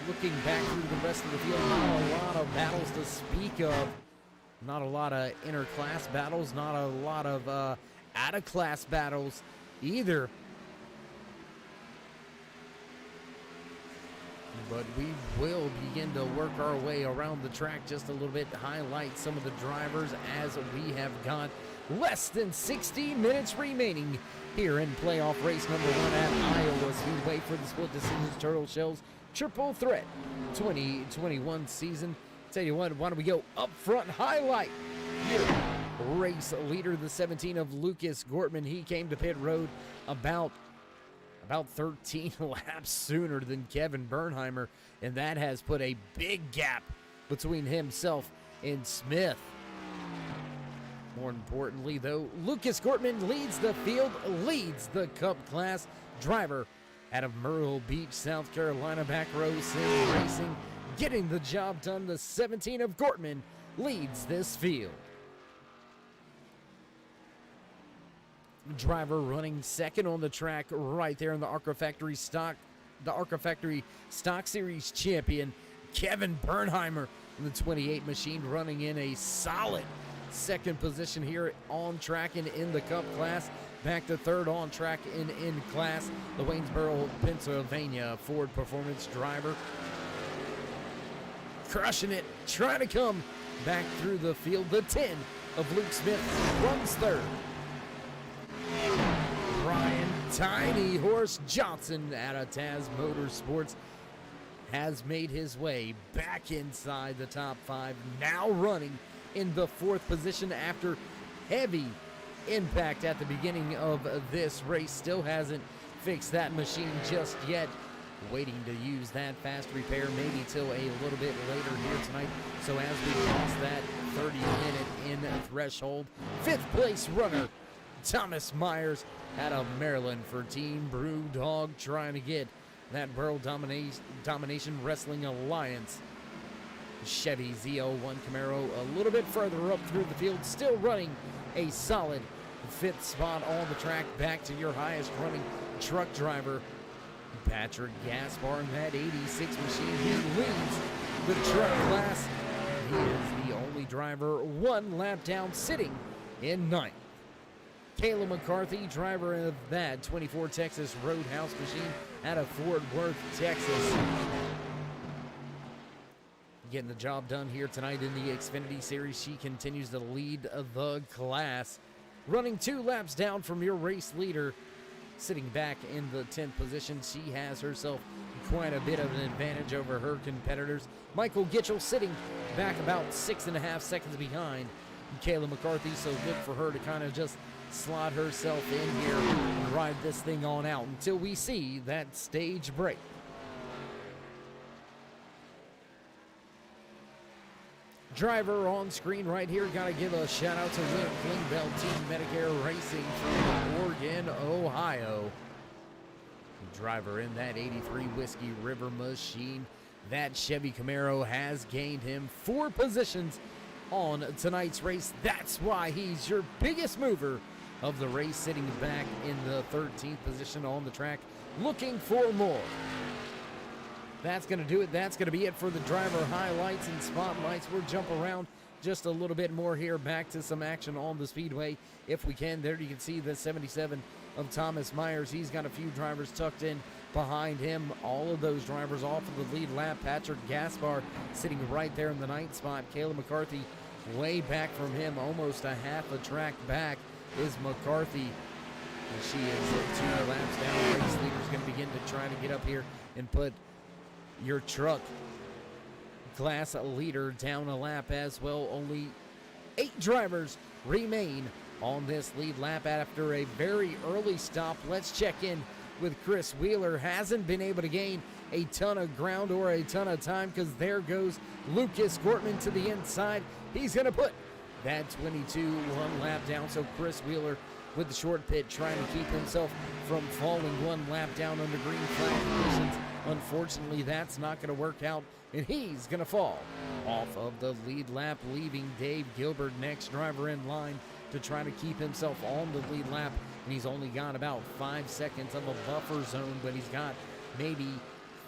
Looking back through the rest of the field, not a lot of battles to speak of. Not a lot of inter-class battles, not a lot of out-of-class battles either. But we will begin to work our way around the track just a little bit to highlight some of the drivers as we have got less than 60 minutes remaining here in playoff race number 1 at Iowa Speedway for the Split Decisions Turtle Shells Triple Threat 2021 season. Tell you what, why don't we go up front, highlight your race leader, the 17 of Lucas Gortman. He came to pit road about about 13 laps sooner than Kevin Bernheimer, and that has put a big gap between himself and Smith. More importantly, though, Lucas Gortman leads the field, leads the Cup class. Driver out of Myrtle Beach, South Carolina, back row sim racing, getting the job done. The 17 of Gortman leads this field. Driver running second on the track right there in the ARCA Factory Stock Series champion, Kevin Bernheimer in the 28 machine, running in a solid second position here on track and in the Cup class. Back to third on track and in class, the Waynesboro, Pennsylvania Ford Performance driver. Crushing it, trying to come back through the field. The 10 of Luke Smith runs third. Brian Tiny Horse Johnson out of Taz Motorsports has made his way back inside the top 5, now running in the 4th position after heavy impact at the beginning of this race. Still hasn't fixed that machine just yet. Waiting to use that fast repair maybe till a little bit later here tonight. So as we cross that 30-minute in threshold, 5th place runner Thomas Myers out of Maryland for Team Brewdog, trying to get that World Domination Wrestling Alliance Chevy Z01 Camaro a little bit further up through the field, still running a solid 5th spot on the track. Back to your highest running truck driver, Patrick Gaspar, in that 86 machine. He leads the truck class. He is the only driver 1 lap down, sitting in 9th. Kayla McCarthy, driver of that 24 Texas Roadhouse machine out of Fort Worth, Texas, getting the job done here tonight in the Xfinity Series. She continues to lead the class, running 2 laps down from your race leader, sitting back in the 10th position. She has herself quite a bit of an advantage over her competitors. Michael Gitchell sitting back about 6.5 seconds behind Kayla McCarthy, so look for her to kind of just slot herself in here and ride this thing on out until we see that stage break. Driver on screen right here, gotta give a shout out to William Klingbeil, Team Medicare Racing from Oregon, Ohio. Driver in that 83 Whiskey River machine. That Chevy Camaro has gained him 4 positions on tonight's race. That's why he's your biggest mover of the race, sitting back in the 13th position on the track, looking for more. That's going to do it. That's going to be it for the driver highlights and spotlights. We'll jump around just a little bit more here, back to some action on the speedway if we can. There you can see the 77 of Thomas Myers. He's got a few drivers tucked in behind him. All of those drivers off of the lead lap. Patrick Gaspar sitting right there in the 9th spot. Kayla McCarthy way back from him, almost a half a track back is McCarthy. And she is 2 laps down. Race leader's going to begin to try to get up here and put your truck class leader down a lap as well. Only 8 drivers remain on this lead lap after a very early stop. Let's check in with Chris Wheeler. Hasn't been able to gain a ton of ground or a ton of time, because there goes Lucas Gortman to the inside. He's going to put that 22 1 lap down. So Chris Wheeler with the short pit, trying to keep himself from falling 1 lap down under green flag conditions. Unfortunately, that's not going to work out, and he's going to fall off of the lead lap, leaving Dave Gilbert, next driver in line, to try to keep himself on the lead lap. And he's only got about 5 seconds of a buffer zone, but he's got maybe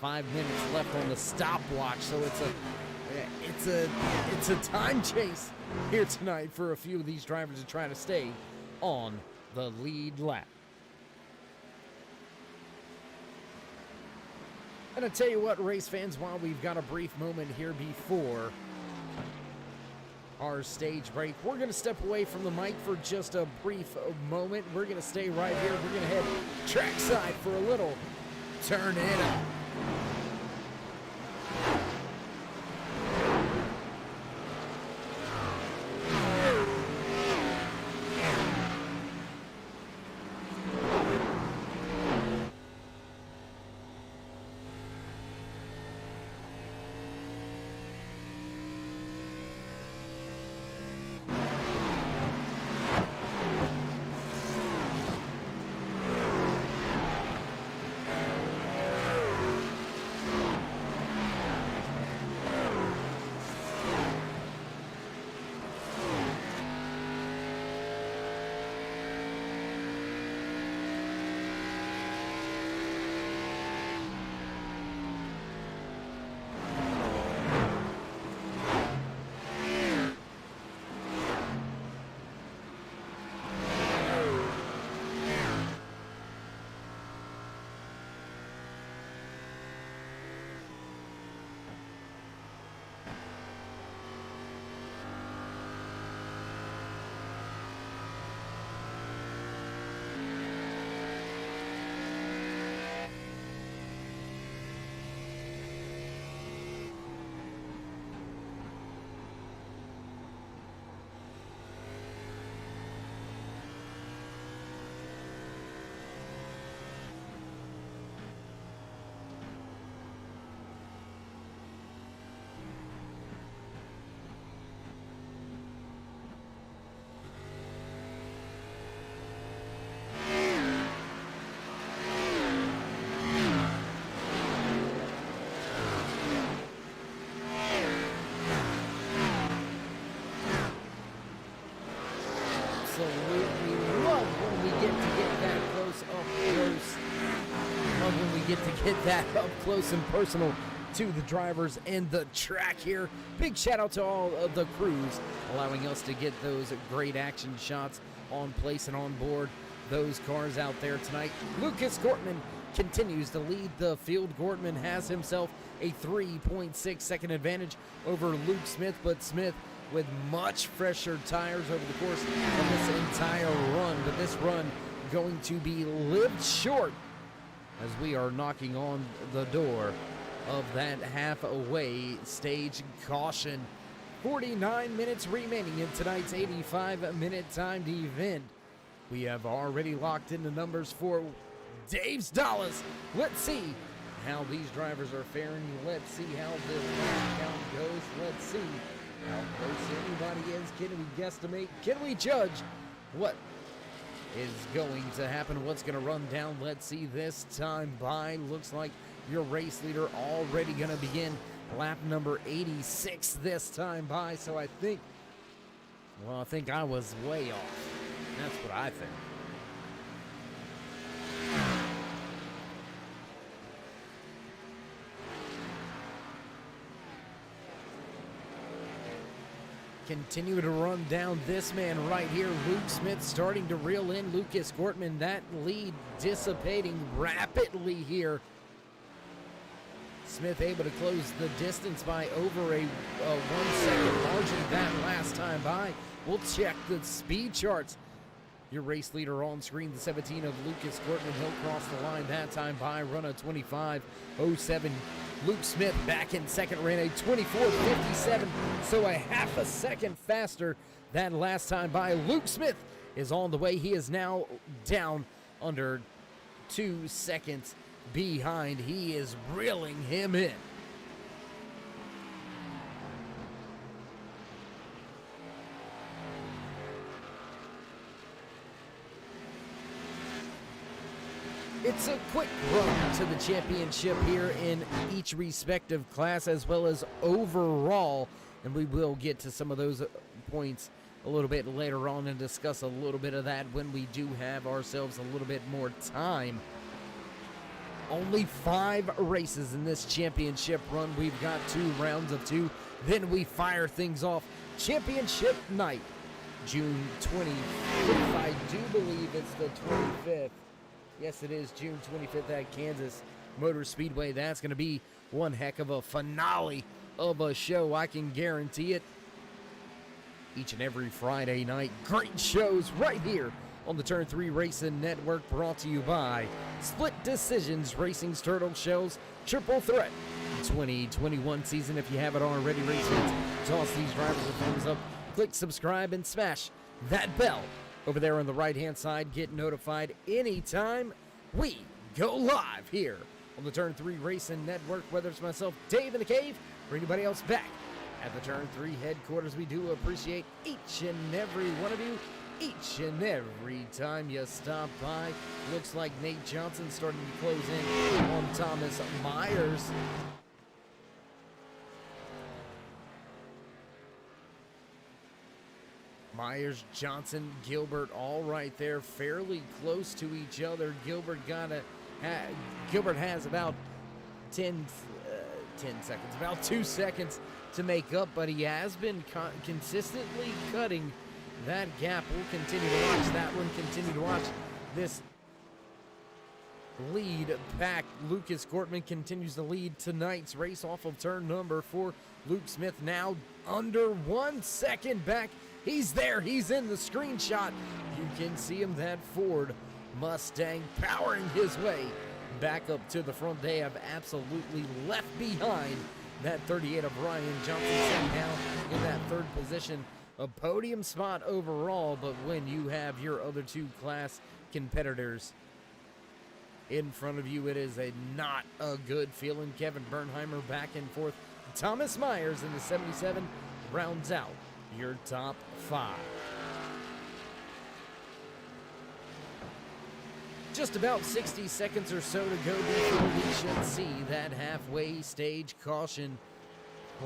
5 minutes left on the stopwatch. So it's a time chase here tonight for a few of these drivers to try to stay on the lead lap. And I tell you what, race fans, while we've got a brief moment here before our stage break, we're going to step away from the mic for just a brief moment. We're going to stay right here. We're going to head trackside for a little turn in. absolutely love when we get to get that close up close. Love when we get to get that up close and personal to the drivers and the track here. Big shout out to all of the crews allowing us to get those great action shots on place and on board those cars out there tonight. Lucas Gortman continues to lead the field. Gortman has himself a 3.6 second advantage over Luke Smith, but Smith with much fresher tires over the course of this entire run. But this run going to be lived short as we are knocking on the door of that halfway stage caution. 49 minutes remaining in tonight's 85-minute timed event. We have already locked in the numbers for Dave's Dallas. Let's see how these drivers are faring. Let's see how this count goes. Let's see how close anybody is. Can we guesstimate? Can we judge what is going to happen? What's going to run down? Let's see this time by. Looks like your race leader already going to begin lap number 86 this time by. So I think I was way off. That's what I think. Continue to run down this man right here. Luke Smith starting to reel in Lucas Gortman. That lead dissipating rapidly here. Smith able to close the distance by over a 1 second margin that last time by. We'll check the speed charts. Your race leader on screen, the 17 of Lucas Gortman. He'll cross the line that time by, run a 25.07. Luke Smith back in second, ran a 24.57, so a half a second faster than last time by. Luke Smith is on the way. He is now down under 2 seconds behind. He is reeling him in. It's a quick run to the championship here in each respective class as well as overall, and we will get to some of those points a little bit later on and discuss a little bit of that when we do have ourselves a little bit more time. Only 5 races in this championship run. We've got 2 rounds of 2. Then we fire things off. Championship night, June 25th. I do believe it's the 25th. Yes, it is June 25th at Kansas Motor Speedway. That's going to be one heck of a finale of a show. I can guarantee it. Each and every Friday night, great shows right here on the Turn 3 Racing Network, brought to you by Split Decisions Racing's Turtle Shells Triple Threat 2021 season. If you haven't already, race fans, toss these drivers a thumbs up, click subscribe, and smash that bell over there on the right-hand side. Get notified anytime we go live here on the Turn 3 Racing Network, whether it's myself, Dave in the Cave, or anybody else back at the Turn 3 headquarters. We do appreciate each and every one of you, each and every time you stop by. Looks like Nate Johnson starting to close in on Thomas Myers. Myers, Johnson, Gilbert, all right there, fairly close to each other. Gilbert has about 10 seconds, about 2 seconds to make up, but he has been consistently cutting that gap. We'll continue to watch that one, continue to watch this lead pack. Lucas Gortman continues to lead tonight's race off of turn number 4. Luke Smith now under 1 second back. He's there. He's in the screenshot. You can see him, that Ford Mustang, powering his way back up to the front. They have absolutely left behind that 38 of Ryan Johnson, sitting down in that 3rd position. A podium spot overall, but when you have your other 2 class competitors in front of you, it is not a good feeling. Kevin Bernheimer back and forth. Thomas Myers in the 77 rounds out your top 5. Just about 60 seconds or so to go before we should see that halfway stage caution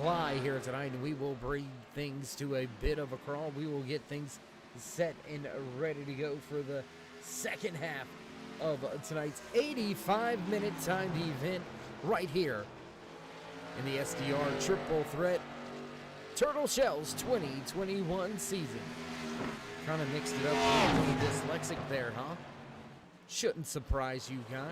fly here tonight, and we will bring things to a bit of a crawl. We will get things set and ready to go for the second half of tonight's 85-minute timed event right here in the SDR Triple Threat Turtle Shells 2021 season. Kind of mixed it up a little dyslexic there, huh? Shouldn't surprise you guys.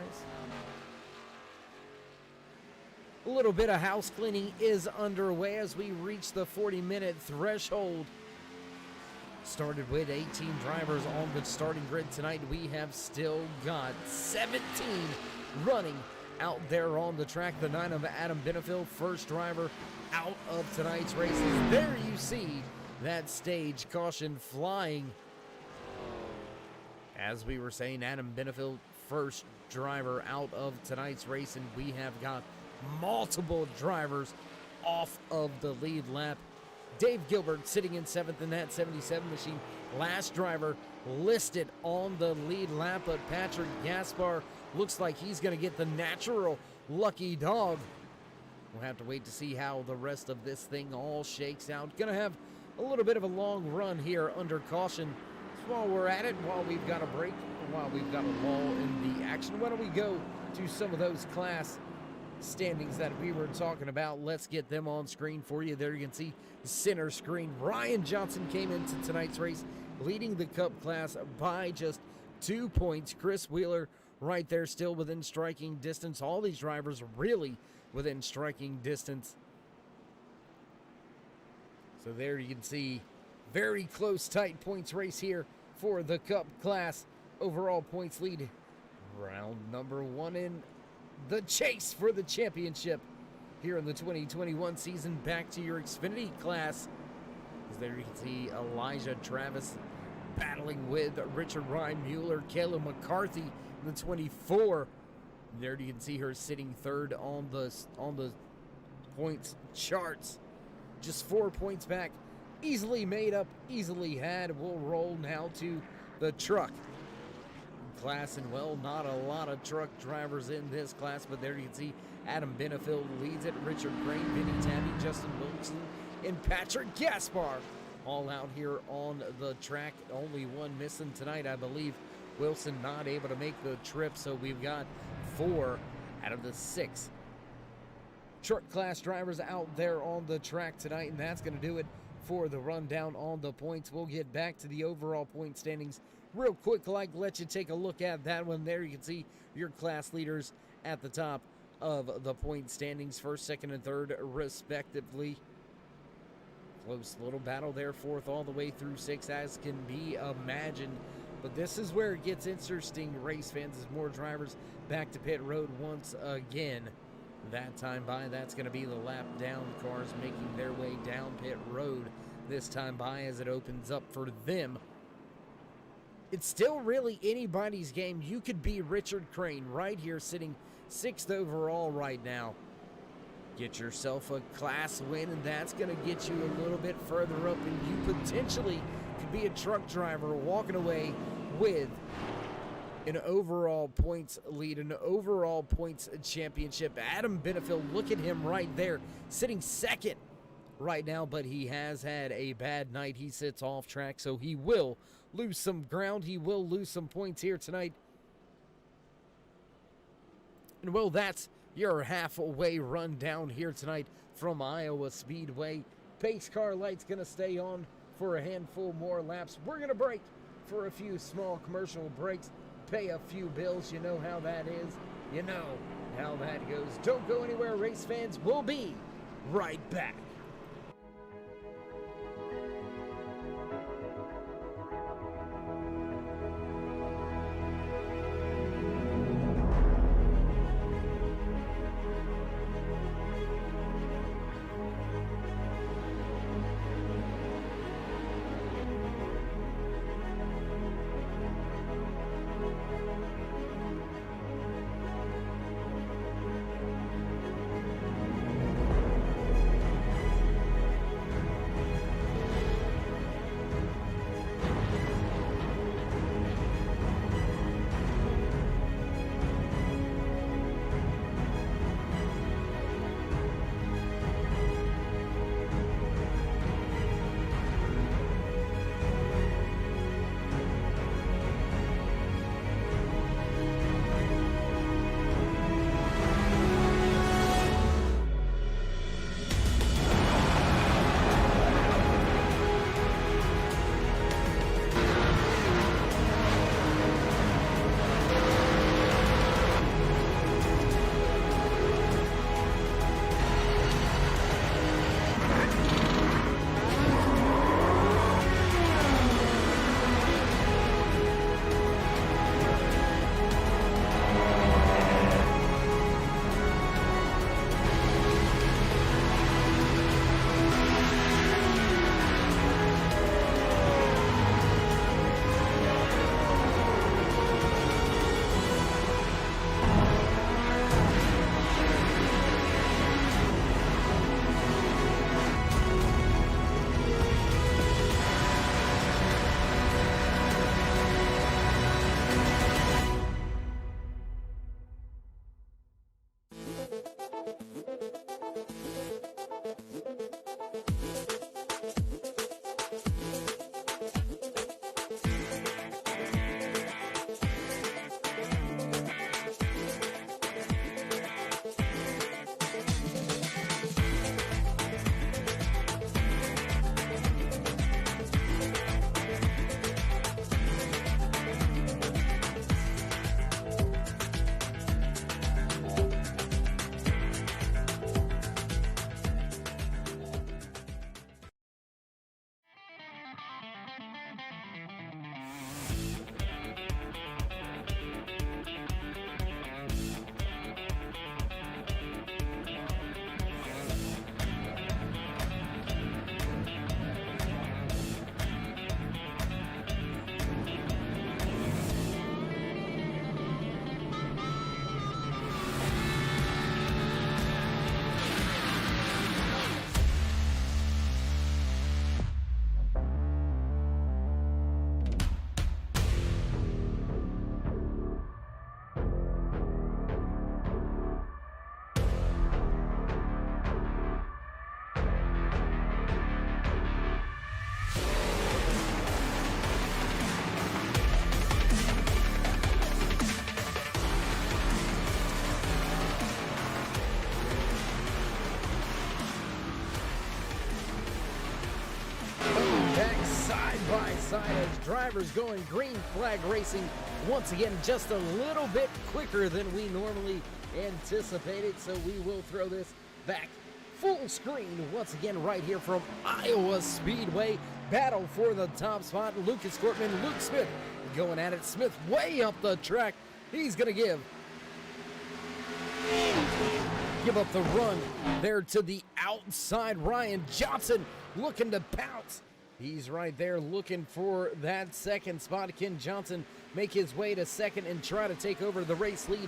A little bit of house cleaning is underway as we reach the 40-minute threshold. Started with 18 drivers on the starting grid tonight. We have still got 17 running out there on the track. The 9 of Adam Benefield, first driver out of tonight's races. There you see that stage caution flying. As we were saying, Adam Benefield, first driver out of tonight's race, and we have got multiple drivers off of the lead lap. Dave Gilbert sitting in 7th in that 77 machine. Last driver listed on the lead lap, but Patrick Gaspar looks like he's going to get the natural lucky dog. We'll have to wait to see how the rest of this thing all shakes out. Going to have a little bit of a long run here under caution. So while we're at it, while we've got a break, while we've got a lull in the action, why don't we go to some of those class standings that we were talking about. Let's get them on screen for you. There you can see center screen. Ryan Johnson came into tonight's race leading the Cup class by just 2 points. Chris Wheeler right there still within striking distance. All these drivers really within striking distance. So there you can see very close, tight points race here for the Cup class. Overall points lead, round number 1 in the chase for the championship here in the 2021 season. Back to your Xfinity class. As there you can see Elijah Travis battling with Richard Ryan Mueller, Kayla McCarthy in the 24. There you can see her sitting third on the points charts. Just 4 points back. Easily made up, easily had. We'll roll now to the truck class, and well, not a lot of truck drivers in this class, but there you can see Adam Benefield leads it. Richard Crane, Vinny Tabby, Justin Wilson, and Patrick Gaspar all out here on the track. Only one missing tonight, I believe. Wilson not able to make the trip, so we've got 4 out of the 6 truck class drivers out there on the track tonight, and that's going to do it for the rundown on the points. We'll get back to the overall point standings real quick, let you take a look at that one. There you can see your class leaders at the top of the point standings, first, second, and third respectively. Close little battle there, fourth all the way through 6, as can be imagined. But this is where it gets interesting, race fans, as more drivers back to pit road once again. That time by, that's going to be the lap down cars making their way down pit road this time by as it opens up for them. It's still really anybody's game. You could be Richard Crane right here sitting 6th overall right now. Get yourself a class win, and that's going to get you a little bit further up, and you potentially could be a truck driver walking away with an overall points lead, an overall points championship. Adam Benefield, look at him right there, sitting 2nd right now, but he has had a bad night. He sits off track, so he will lose some ground. He will lose some points here tonight. And well, that's your halfway run down here tonight from Iowa Speedway. Pace car light's going to stay on for a handful more laps. We're going to break for a few small commercial breaks, pay a few bills. You know how that is. You know how that goes. Don't go anywhere, race fans. We'll be right back. inside as drivers going green flag racing. Once again, just a little bit quicker than we normally anticipated, so we will throw this back full screen once again right here from Iowa Speedway. Battle for the top spot. Lucas Cortman, Luke Smith going at it. Smith way up the track. He's going to give up the run there to the outside. Ryan Johnson looking to pounce. He's right there looking for that second spot. Ken Johnson make his way to second and try to take over the race lead.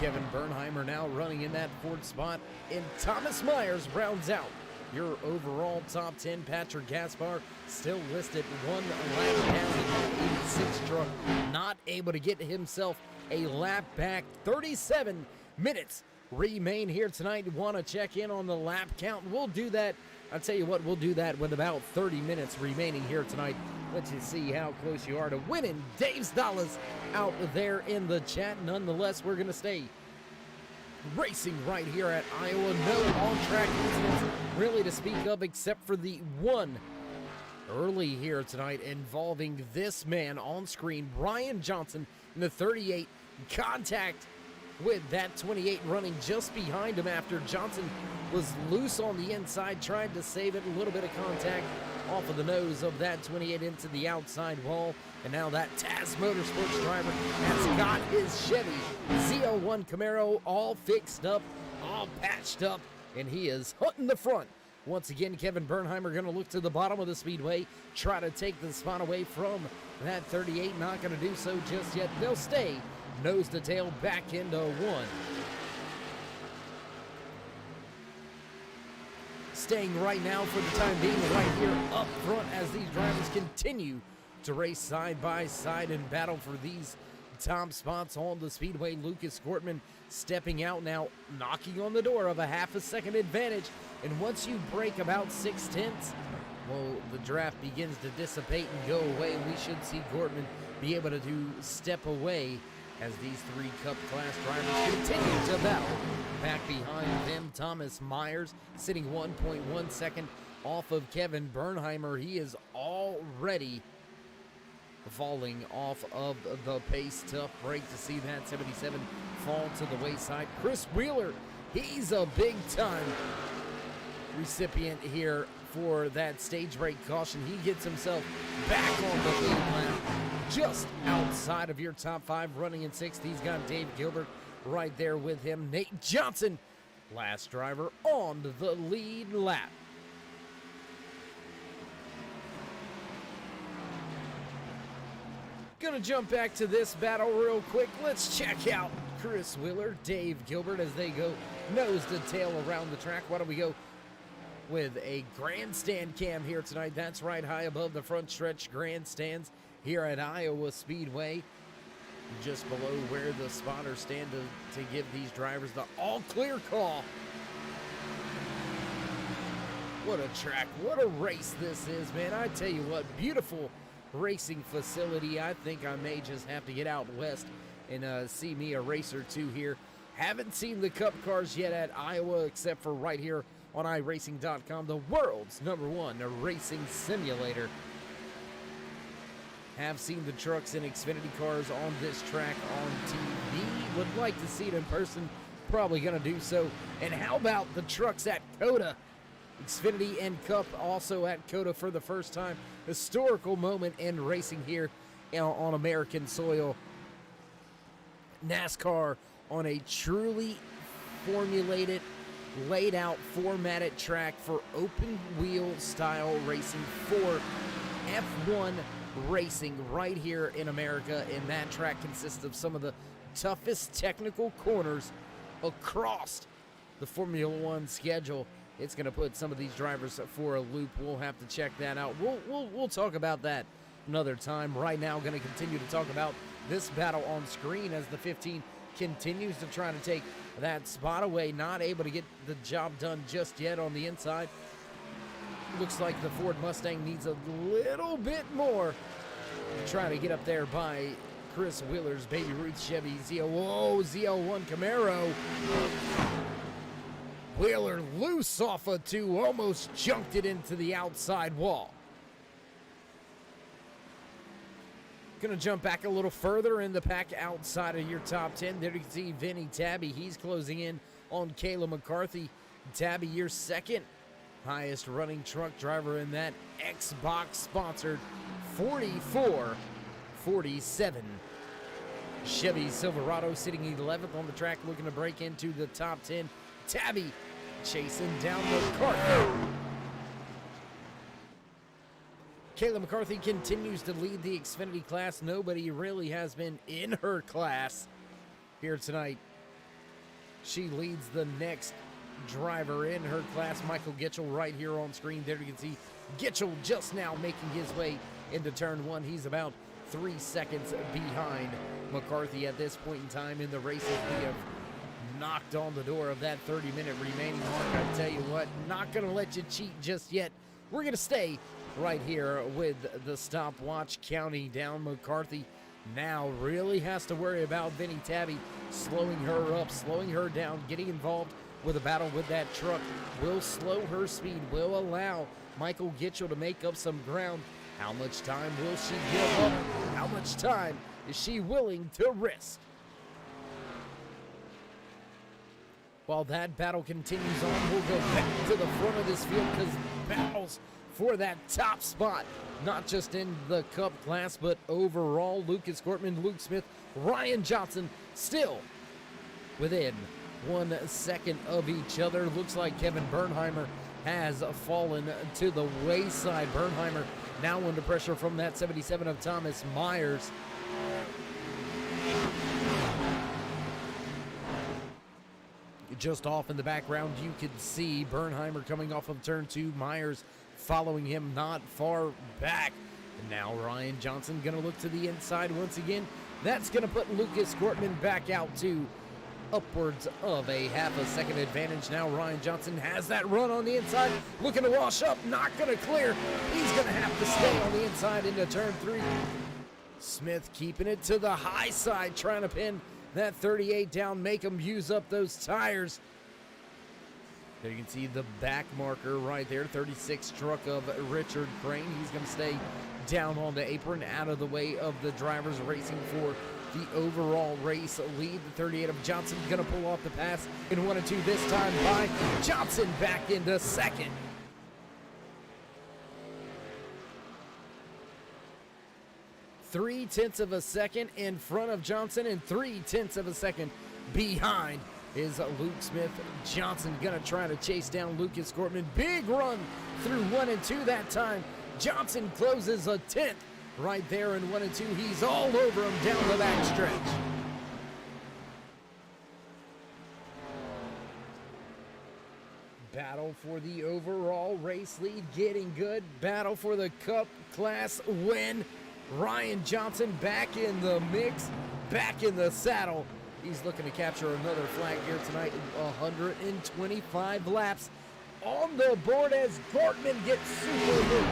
Kevin Bernheimer now running in that fourth spot, and Thomas Myers rounds out your overall top 10. Patrick Gaspar still listed one lap down in the 86 truck, not able to get himself a lap back. 37 minutes remain here tonight. Want to check in on the lap count? We'll do that. I'll tell you what, we'll do that with about 30 minutes remaining here tonight. Let you see how close you are to winning Dave's Dollars out there in the chat. Nonetheless, we're going to stay racing right here at Iowa. No on-track incidents really to speak of, except for the one early here tonight involving this man on screen, Ryan Johnson in the 38. Contact with that 28 running just behind him after Johnson was loose on the inside, trying to save it. A little bit of contact off of the nose of that 28 into the outside wall. And now that Taz Motorsports driver has got his Chevy Z01 Camaro all fixed up, all patched up, and he is hunting the front. Once again, Kevin Bernheimer going to look to the bottom of the speedway, try to take the spot away from that 38. Not going to do so just yet. They'll stay nose to tail back into one. Staying right now for the time being right here up front as these drivers continue to race side by side and battle for these top spots on the speedway. Lucas Cortman stepping out now, knocking on the door of a half a second advantage. And once you break about 6/10, well, the draft begins to dissipate and go away. We should see Cortman be able to step away as these three Cup class drivers continue to battle. Back behind them, Thomas Myers sitting 1.1 second off of Kevin Bernheimer. He is already falling off of the pace. Tough break to see that 77 fall to the wayside. Chris Wheeler, he's a big time recipient here for that stage break caution. He gets himself back on the lead lap, just outside of your top five. Running in sixth, he's got Dave Gilbert right there with him. Nate Johnson, last driver on the lead lap. Gonna jump back to this battle real quick. Let's check out Chris Wheeler, Dave Gilbert as they go nose to tail around the track. Why don't we go with a grandstand cam here tonight? That's right, high above the front stretch grandstands here at Iowa Speedway, just below where the spotters stand to give these drivers the all-clear call. What a track, what a race this is, man. I tell you what, beautiful racing facility. I think I may just have to get out west and see me a race or two here. Haven't seen the Cup cars yet at Iowa, except for right here on iRacing.com, the world's #1 racing simulator. Have seen the trucks and Xfinity cars on this track on TV. Would like to see it in person. Probably going to do so. And how about the trucks at COTA? Xfinity and Cup also at COTA for the first time. Historical moment in racing here on American soil. NASCAR on a truly formulated, laid out, formatted track for open wheel style racing for F1 racing right here in America. And that track consists of some of the toughest technical corners across the Formula One schedule. It's going to put some of these drivers for a loop. We'll have to check that out. We'll talk about that another time. Right now, going to continue to talk about this battle on screen as the 15 continues to try to take that spot away. Not able to get the job done just yet on the inside. Looks like the Ford Mustang needs a little bit more to try to get up there by Chris Wheeler's Baby Ruth Chevy Z01 Camaro. Wheeler loose off of two, almost junked it into the outside wall. Gonna jump back a little further in the pack outside of your top 10. There you can see Vinny Tabby. He's closing in on Kayla McCarthy. Tabby, your second highest running truck driver in that Xbox-sponsored 44-47 Chevy Silverado, sitting 11th on the track, looking to break into the top 10. Tabby chasing down McCarthy. Kayla McCarthy continues to lead the Xfinity class. Nobody really has been in her class here tonight. She leads the next driver in her class, Michael Gitchell, right here on screen. There you can see Gitchell just now making his way into turn one. He's about 3 seconds behind McCarthy at this point in time in the races. We have knocked on the door of that 30-minute remaining mark. I tell you what, not going to let you cheat just yet. We're going to stay right here with the stopwatch counting down. McCarthy now really has to worry about Vinny Tabby slowing her up, slowing her down, getting involved with a battle with that truck. Will slow her speed, will allow Michael Gitchell to make up some ground. How much time will she give up? How much time is she willing to risk? While that battle continues on, we'll go back to the front of this field because battles for that top spot, not just in the Cup class, but overall. Lucas Gortman, Luke Smith, Ryan Johnson still within 1 second of each other. Looks like Kevin Bernheimer has fallen to the wayside. Bernheimer now under pressure from that 77 of Thomas Myers. Just off in the background, you can see Bernheimer coming off of turn 2. Myers following him not far back. And now Ryan Johnson going to look to the inside once again. That's going to put Lucas Gortman back out to upwards of a half a second advantage. Now Ryan Johnson has that run on the inside, looking to wash up, not going to clear. He's going to have to stay on the inside into turn 3. Smith keeping it to the high side, trying to pin that 38 down, make him use up those tires. There you can see the back marker right there, 36 truck of Richard Crane. He's going to stay down on the apron, out of the way of the drivers racing for the overall race lead. The 38 of Johnson going to pull off the pass in 1 and 2 this time by Johnson back into second. Three-tenths of a second in front of Johnson and 3/10 of a second behind is Luke Smith. Johnson going to try to chase down Lucas Gortman. Big run through 1 and 2 that time. Johnson closes a 10th right there in 1 and 2. He's all over him down the back stretch. Battle for the overall race lead getting good. Battle for the Cup class win. Ryan Johnson back in the mix, back in the saddle. He's looking to capture another flag here tonight. 125 laps on the board as Gortman gets super loose.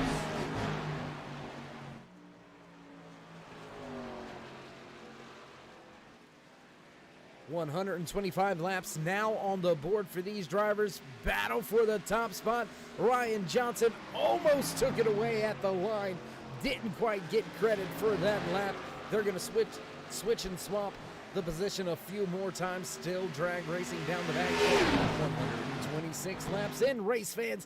$125 laps now on the board for these drivers. Battle for the top spot. Ryan Johnson almost took it away at the line. Didn't quite get credit for that lap. They're going to switch and swap the position a few more times. Still drag racing down the back. 126 laps in. Race fans,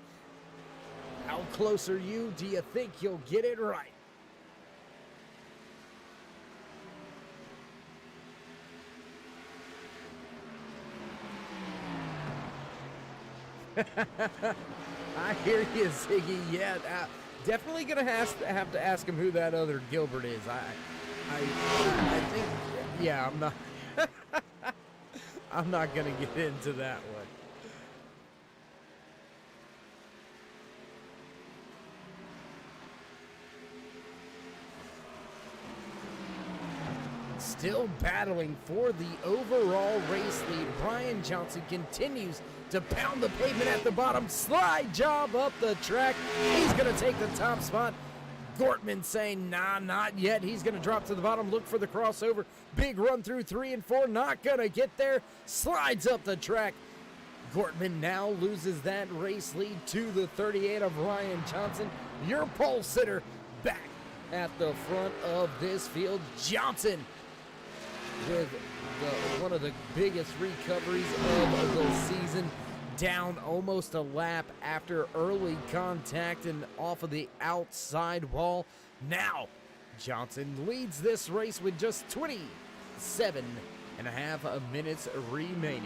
how close are you? Do you think you'll get it right? I hear you, Ziggy. Yeah, definitely gonna have to ask him who that other Gilbert is. I think, yeah, I'm not. I'm not gonna get into that one. Still battling for the overall race lead. Ryan Johnson continues to pound the pavement at the bottom. Slide job up the track. He's going to take the top spot. Gortman saying, nah, not yet. He's going to drop to the bottom, look for the crossover. Big run through 3 and 4. Not going to get there. Slides up the track. Gortman now loses that race lead to the 38 of Ryan Johnson. Your pole sitter back at the front of this field. Johnson with one of the biggest recoveries of the season, down almost a lap after early contact and off of the outside wall. Now Johnson leads this race with just 27 and a half minutes remaining.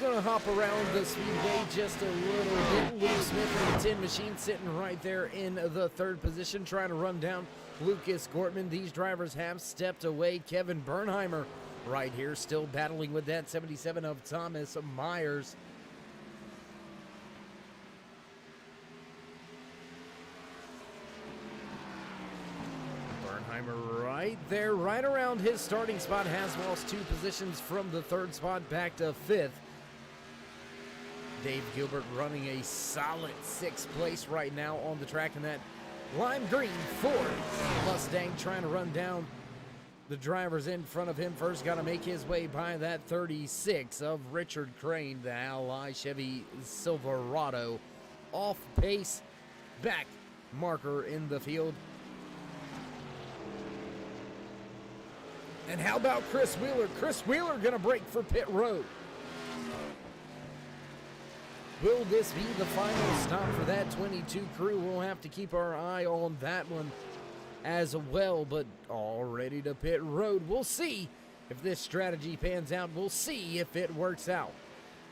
Gonna hop around the speedway just a little bit. Luke Smith and the Tin Machine sitting right there in the third position, trying to run down Lucas Gortman. These drivers have stepped away. Kevin Bernheimer right here still battling with that 77 of Thomas Myers. Bernheimer right there, right around his starting spot, has lost 2 positions from the third spot back to 5th. Dave Gilbert running a solid 6th place right now on the track in that lime green Ford Mustang, trying to run down the drivers in front of him. First got to make his way by that 36 of Richard Crane, the Ally Chevy Silverado. Off pace, back marker in the field. And how about Chris Wheeler? Chris Wheeler gonna break for pit road. Will this be the final stop for that 22 crew? We'll have to keep our eye on that one as well, but all ready to pit road. We'll see if this strategy pans out. We'll see if it works out.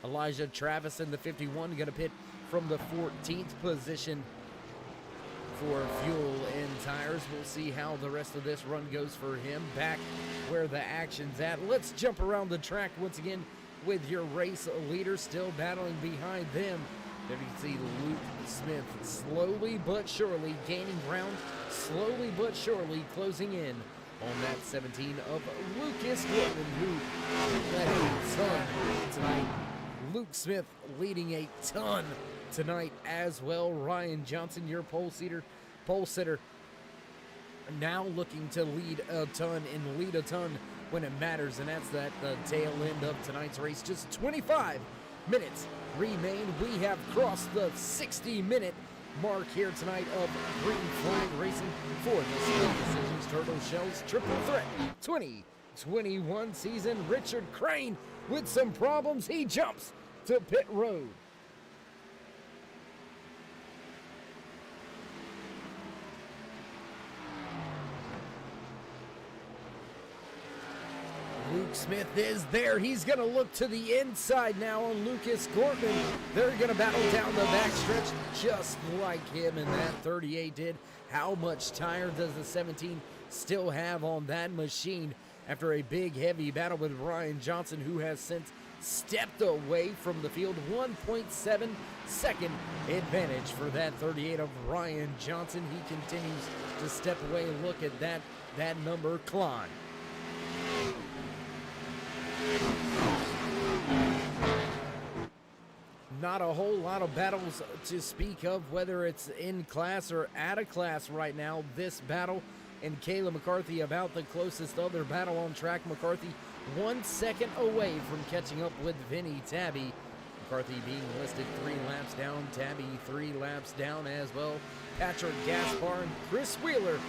Elijah Travis in the 51 going to pit from the 14th position for fuel and tires. We'll see how the rest of this run goes for him. Back where the action's at. Let's jump around the track once again with your race leader still battling behind them. There you can see Luke Smith slowly but surely gaining ground, slowly but surely closing in on that 17 of Lucas Gortman, who led a ton tonight. Luke Smith leading a ton tonight as well. Ryan Johnson, your pole sitter, now looking to lead a ton and lead a ton when it matters, and that's the tail end of tonight's race. Just 25 minutes remain. We have crossed the 60-minute mark here tonight of green flag racing for the Split Decisions Turtle Shells Triple Threat 2021 season. Richard Crane with some problems. He jumps to pit road. Luke Smith is there. He's going to look to the inside now on Lucas Gortman. They're going to battle down the backstretch just like him and that 38 did. How much tire does the 17 still have on that machine after a big, heavy battle with Ryan Johnson, who has since stepped away from the field? 1.7 second advantage for that 38 of Ryan Johnson. He continues to step away. Look at that number climb. Not a whole lot of battles to speak of, whether it's in class or out of class right now. This battle and Kayla McCarthy about the closest other battle on track. McCarthy 1 second away from catching up with Vinny Tabby. McCarthy being listed 3 laps down, Tabby 3 laps down as well. Patrick Gaspar and Chris Wheeler,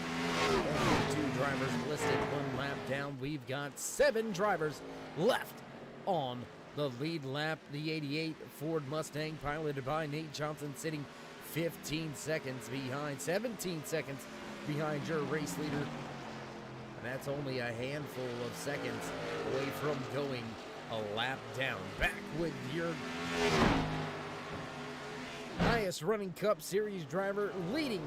only 2 drivers listed 1 lap down. We've got 7 drivers left on the lead lap. The 88 Ford Mustang piloted by Nate Johnson sitting 15 seconds behind, 17 seconds behind your race leader. And that's only a handful of seconds away from going a lap down. Back with your highest running Cup Series driver leading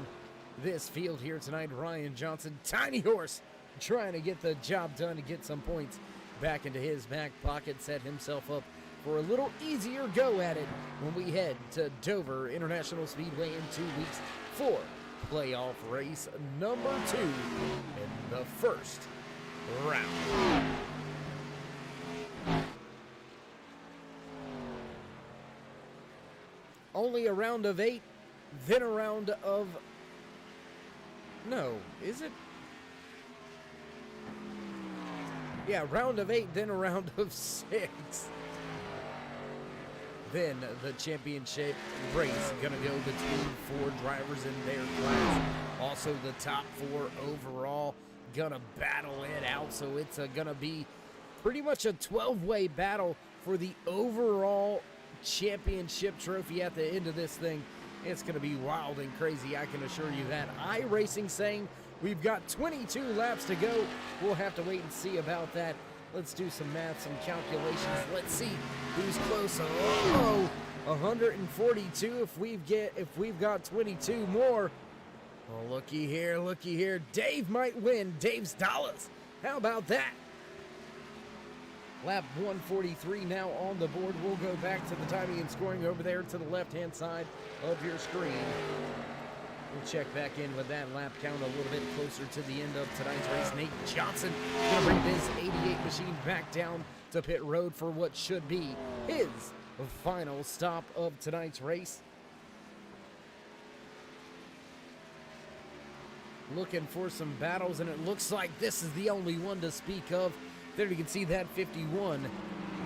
this field here tonight, Ryan Johnson. Tiny Horse trying to get the job done to get some points back into his back pocket, set himself up for a little easier go at it when we head to Dover International Speedway in 2 weeks for playoff race number 2 in the first round. Only a round of 8, then a round of... No, is it? Yeah, round of 8, then a round of 6. Then the championship race gonna go between 4 drivers in their class. Also the top 4 overall gonna battle it out. So it's gonna be pretty much a 12-way battle for the overall championship trophy at the end of this thing. It's gonna be wild and crazy, I can assure you that. iRacing saying we've got 22 laps to go. We'll have to wait and see about that. Let's do some math, some calculations. Let's see who's close. Oh, 142 if we've got 22 more. Oh, looky here. Dave might win. Dave's dollars. How about that? Lap 143 now on the board. We'll go back to the timing and scoring over there to the left-hand side of your screen. We'll check back in with that lap count a little bit closer to the end of tonight's race. Nate Johnson going to bring his 88 machine back down to pit road for what should be his final stop of tonight's race. Looking for some battles, and it looks like this is the only one to speak of. There you can see that 51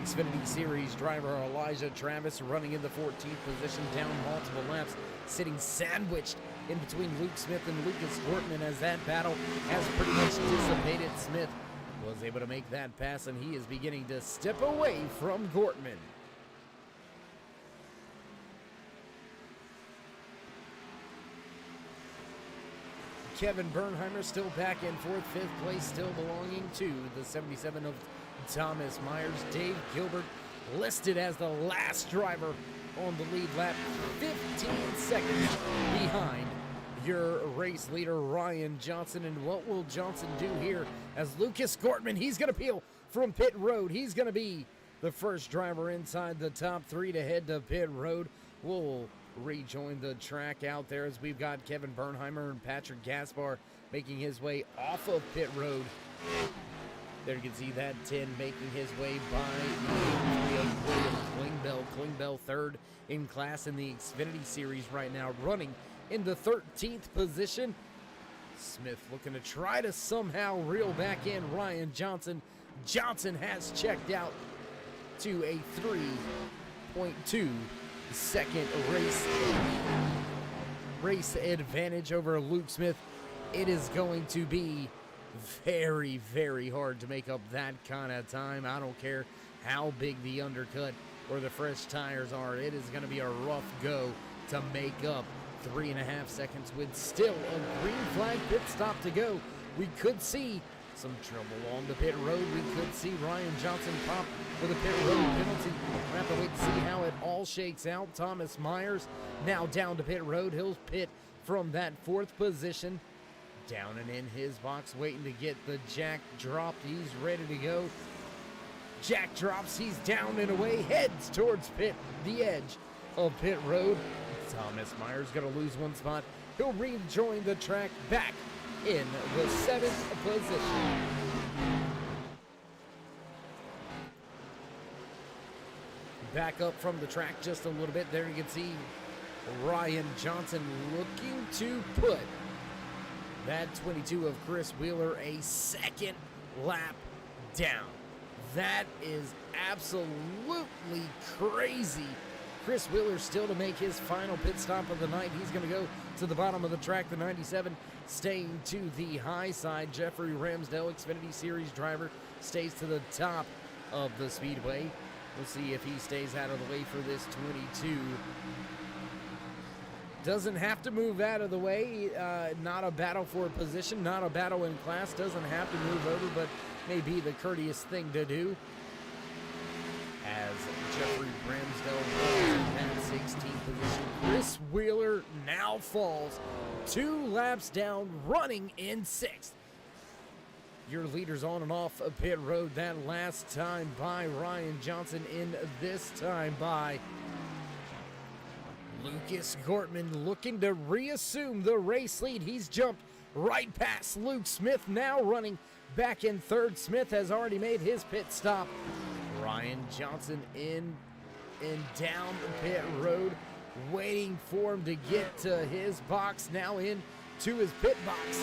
Xfinity Series driver Elijah Travis running in the 14th position, down multiple laps, sitting sandwiched in between Luke Smith and Lucas Gortman as that battle has pretty much dissipated. Smith was able to make that pass, and he is beginning to step away from Gortman. Kevin Bernheimer still back in 4th, 5th place, still belonging to the 77 of Thomas Myers. Dave Gilbert listed as the last driver on the lead lap, 15 seconds behind your race leader, Ryan Johnson. And what will Johnson do here as Lucas Gortman, he's going to peel from pit road. He's going to be the first driver inside the top 3 to head to pit road. We'll rejoin the track out there as we've got Kevin Bernheimer and Patrick Gaspar making his way off of pit road. There you can see that 10 making his way by William Klingbeil. Klingbeil third in class in the Xfinity Series right now, running in the 13th position. Smith looking to try to somehow reel back in Ryan Johnson. Johnson has checked out to a 3.2 second race advantage over Luke Smith. It is going to be very, very hard to make up that kind of time. I don't care how big the undercut or the fresh tires are. It is going to be a rough go to make up 3.5 seconds with still a green flag pit stop to go. We could see some trouble on the pit road. We could see Ryan Johnson pop with a pit road penalty. We'll have to wait to see how it all shakes out. Thomas Myers now down to pit road. He'll pit from that 4th position. Down and in his box, waiting to get the jack dropped. He's ready to go. Jack drops, he's down and away, heads towards the edge of pit road. Thomas Myers gonna lose one spot. He'll rejoin the track back in the 7th position. Back up from the track just a little bit. There you can see Ryan Johnson looking to put that 22 of Chris Wheeler a second lap down. That is absolutely crazy. Chris Wheeler still to make his final pit stop of the night. He's going to go to the bottom of the track, the 97, staying to the high side. Jeffrey Ramsdell, Xfinity Series driver, stays to the top of the speedway. We'll see if he stays out of the way for this 22. Doesn't have to move out of the way. Not a battle for position, not a battle in class. Doesn't have to move over, but may be the courteous thing to do. As Jeffrey Ramsdell falls in that 16th position, Chris Wheeler now falls 2 laps down, running in 6th. Your leaders on and off of pit road that last time by Ryan Johnson, in this time by Lucas Gortman, looking to reassume the race lead. He's jumped right past Luke Smith, now running back in 3rd. Smith has already made his pit stop. Ryan Johnson in and down the pit road, waiting for him to get to his box, now in to his pit box.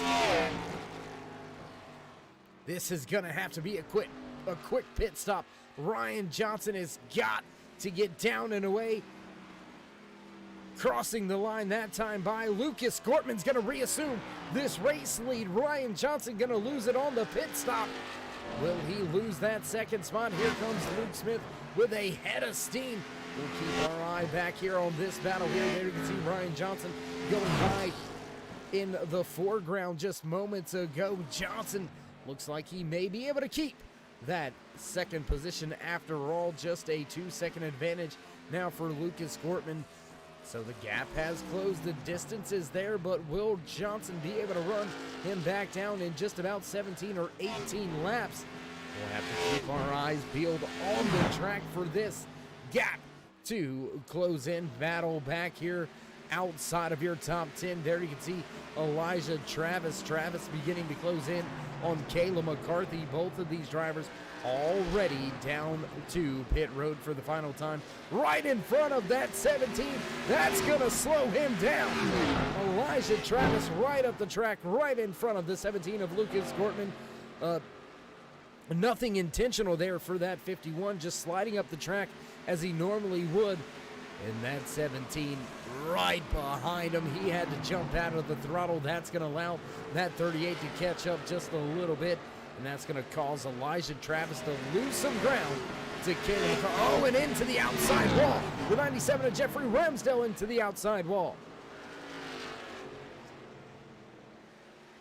This is gonna have to be a quick pit stop. Ryan Johnson has got to get down and away. Crossing the line that time by Lucas Gortman's going to reassume this race lead. Ryan Johnson going to lose it on the pit stop. Will he lose that second spot? Here comes Luke Smith with a head of steam. We'll keep our eye back here on this battle here. There you can see Ryan Johnson going by in the foreground just moments ago. Johnson looks like he may be able to keep that second position after all. Just a 2-second advantage now for Lucas Gortman. So the gap has closed, the distance is there, but will Johnson be able to run him back down in just about 17 or 18 laps? We'll have to keep our eyes peeled on the track for this gap to close in. Battle back here outside of your top 10. There you can see Elijah Travis beginning to close in on Kayla McCarthy. Both of these drivers already down to pit road for the final time. Right in front of that 17. That's going to slow him down. Elijah Travis right up the track, right in front of the 17 of Lucas Gortman. Nothing intentional there for that 51, just sliding up the track as he normally would. And that 17 right behind him. He had to jump out of the throttle. That's going to allow that 38 to catch up just a little bit. And that's going to cause Elijah Travis to lose some ground to Caleb. Oh, and into the outside wall. The 97 of Jeffrey Ramsdell into the outside wall.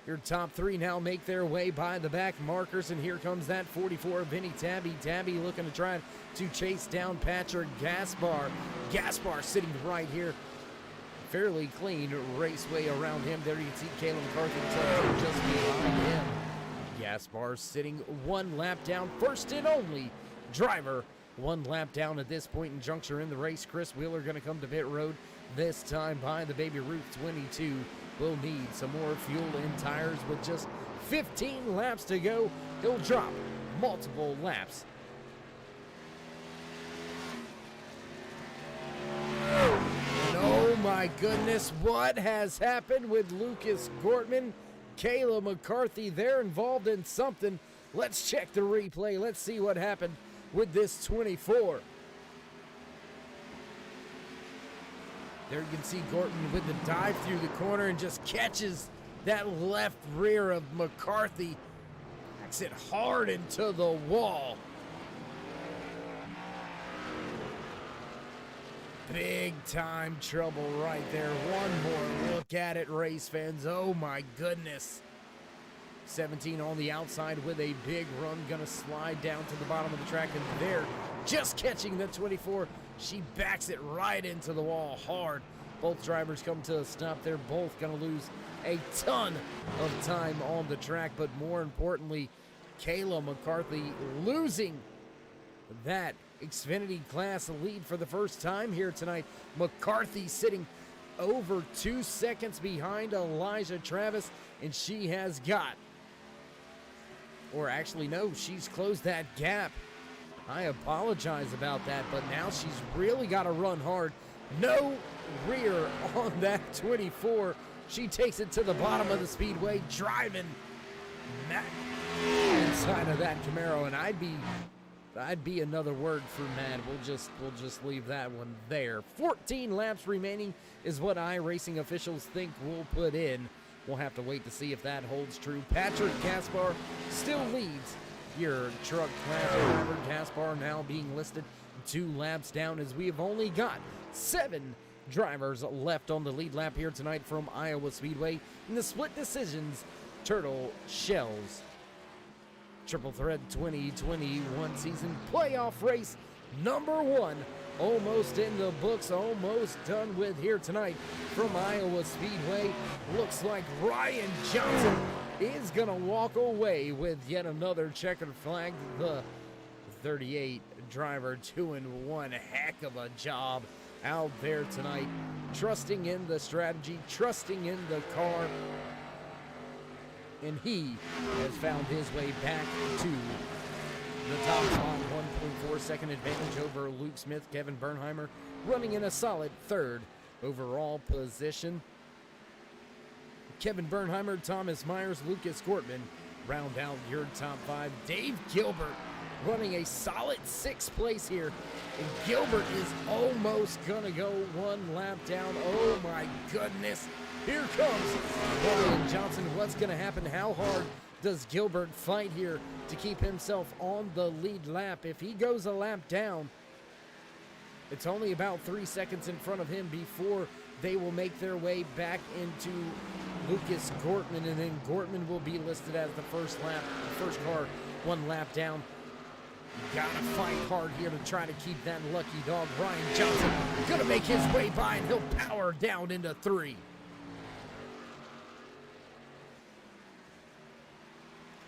Your top three now make their way by the back markers, and here comes that 44, Vinny Tabby. Tabby looking to try to chase down Patrick Gaspar. Gaspar sitting right here. Fairly clean raceway around him. There you can see Caleb McCarthy just behind him. Gaspar sitting one lap down, first and only driver. One lap down at this point in juncture in the race. Chris Wheeler going to come to pit road, this time by the Baby Ruth 22. Will need some more fuel and tires with just 15 laps to go. He'll drop multiple laps. And oh my goodness, what has happened with Lucas Gortman? Kayla McCarthy, they're involved in something. Let's check the replay. Let's see what happened with this 24. There you can see Gortman with the dive through the corner and just catches that left rear of McCarthy. Backs it hard into the wall. Big time trouble right there. One more look at it, race fans. Oh my goodness. 17 on the outside with a big run. Gonna slide down to the bottom of the track, and there, just catching the 24. She backs it right into the wall hard. Both drivers come to a stop. They're both gonna lose a ton of time on the track, but more importantly, Kayla McCarthy losing that Xfinity class lead for the first time here tonight. McCarthy sitting over 2 seconds behind Elijah Travis, and she has got, or actually no, she's closed that gap. I apologize about that, but now she's really got to run hard. No rear on that 24. She takes it to the bottom of the speedway, driving inside of that Camaro, and I'd be another word for mad. We'll just leave that one there. 14 laps remaining is what iRacing officials think we'll put in. We'll have to wait to see if that holds true. Patrick Gaspar still leads your truck class driver. Gaspar now being listed 2 laps down, as we have only got 7 drivers left on the lead lap here tonight from Iowa Speedway in the split decisions Turtle Shells Triple Threat 2021 season playoff race number 1. Almost in the books, almost done with here tonight from Iowa Speedway. Looks like Ryan Johnson is going to walk away with yet another checkered flag. The 38 driver doing one heck of a job out there tonight, trusting in the strategy, trusting in the car, and he has found his way back to the top spot. 1.4 second advantage over Luke Smith. Kevin Bernheimer running in a solid 3rd overall position. Kevin Bernheimer, Thomas Myers, Lucas Gortman round out your top 5. Dave Gilbert running a solid 6th place here. And Gilbert is almost gonna go 1 lap down. Oh my goodness. Here comes Ryan Johnson. What's gonna happen? How hard does Gilbert fight here to keep himself on the lead lap? If he goes a lap down, it's only about 3 seconds in front of him before they will make their way back into Lucas Gortman, and then Gortman will be listed as the first car 1 lap down. You gotta fight hard here to try to keep that lucky dog. Ryan Johnson gonna make his way by, and he'll power down into 3.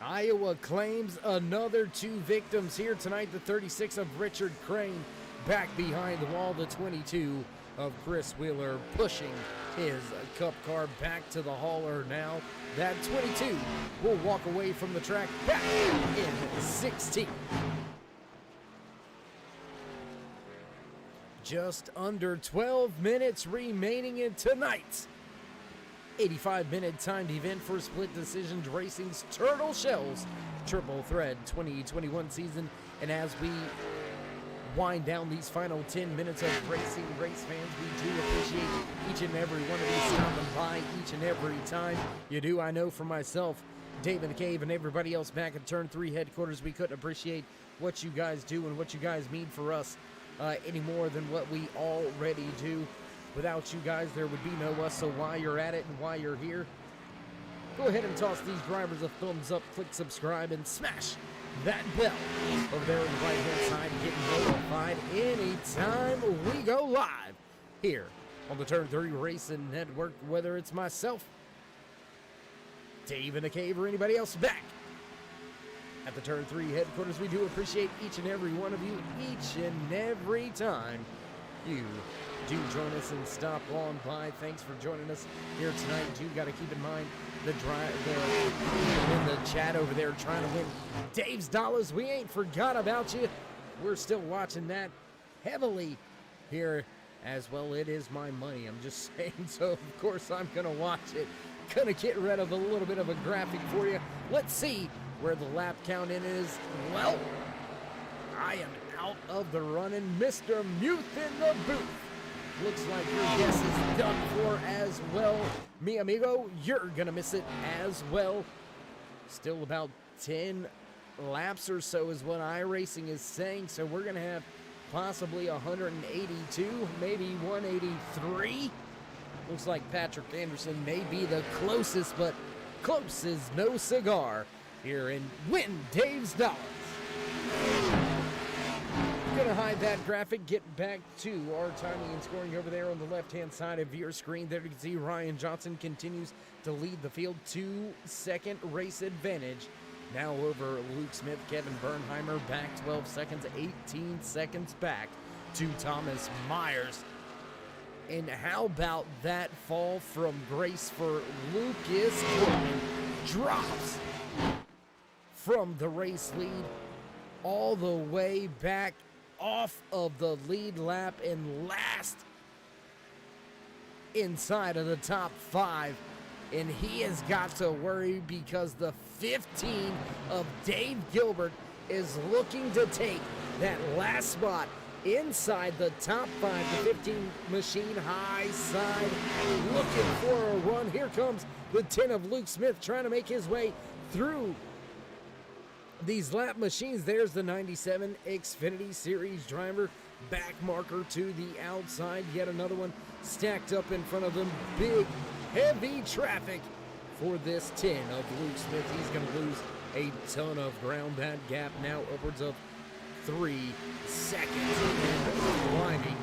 Iowa claims another 2 victims here tonight. The 36 of Richard Crane back behind the wall. The 22 of Chris Wheeler pushing his cup car back to the hauler now. That 22 will walk away from the track back in 16. Just under 12 minutes remaining in tonight's 85-minute timed event for Split Decisions Racing's Turtle Shells Triple Threat 2021 season. And as we wind down these final 10 minutes of racing, race fans, we do appreciate each and every one of you stopping by each and every time you do. I know for myself, Dave in the Cave, and everybody else back at Turn 3 headquarters, we couldn't appreciate what you guys do and what you guys mean for us any more than what we already do. Without you guys, there would be no us. So while you're at it and while you're here, go ahead and toss these drivers a thumbs up, click subscribe, and smash that bell over there on the right-hand side, getting notified anytime we go live here on the Turn 3 Racing Network, whether it's myself, Dave in the Cave, or anybody else back at the Turn 3 headquarters. We do appreciate each and every one of you each and every time you do join us and stop on by. Thanks for joining us here tonight. You got to keep in mind the in the chat over there trying to win Dave's dollars. We ain't forgot about you. We're still watching that heavily here as well. It is my money, I'm just saying, so of course I'm gonna watch it. Gonna get rid of a little bit of a graphic for you. Let's see where the lap count in is. Well, I am out of the running. Mr. Muth in the booth. Looks like your guess is done for as well. Mi amigo, you're gonna miss it as well. Still about 10 laps or so is what iRacing is saying, so we're gonna have possibly 182, maybe 183. Looks like Patrick Anderson may be the closest, but close is no cigar here in Win Dave's Dollars. Gonna hide that graphic, get back to our timing and scoring over there on the left-hand side of your screen. There you can see Ryan Johnson continues to lead the field, 2-second race advantage. Now over Luke Smith, Kevin Bernheimer back 12 seconds, 18 seconds back to Thomas Myers. And how about that fall from grace for Lucas Gorman? Drops from the race lead all the way back off of the lead lap and last inside of the top 5. And he has got to worry because the 15 of Dave Gilbert is looking to take that last spot inside the top 5. The 15 machine high side looking for a run. Here comes the 10 of Luke Smith trying to make his way through these lap machines. There's the 97 Xfinity Series driver. Back marker to the outside. Yet another one stacked up in front of them. Big, heavy traffic for this 10 of Luke Smith. He's going to lose a ton of ground. That gap now upwards of 3 seconds and climbing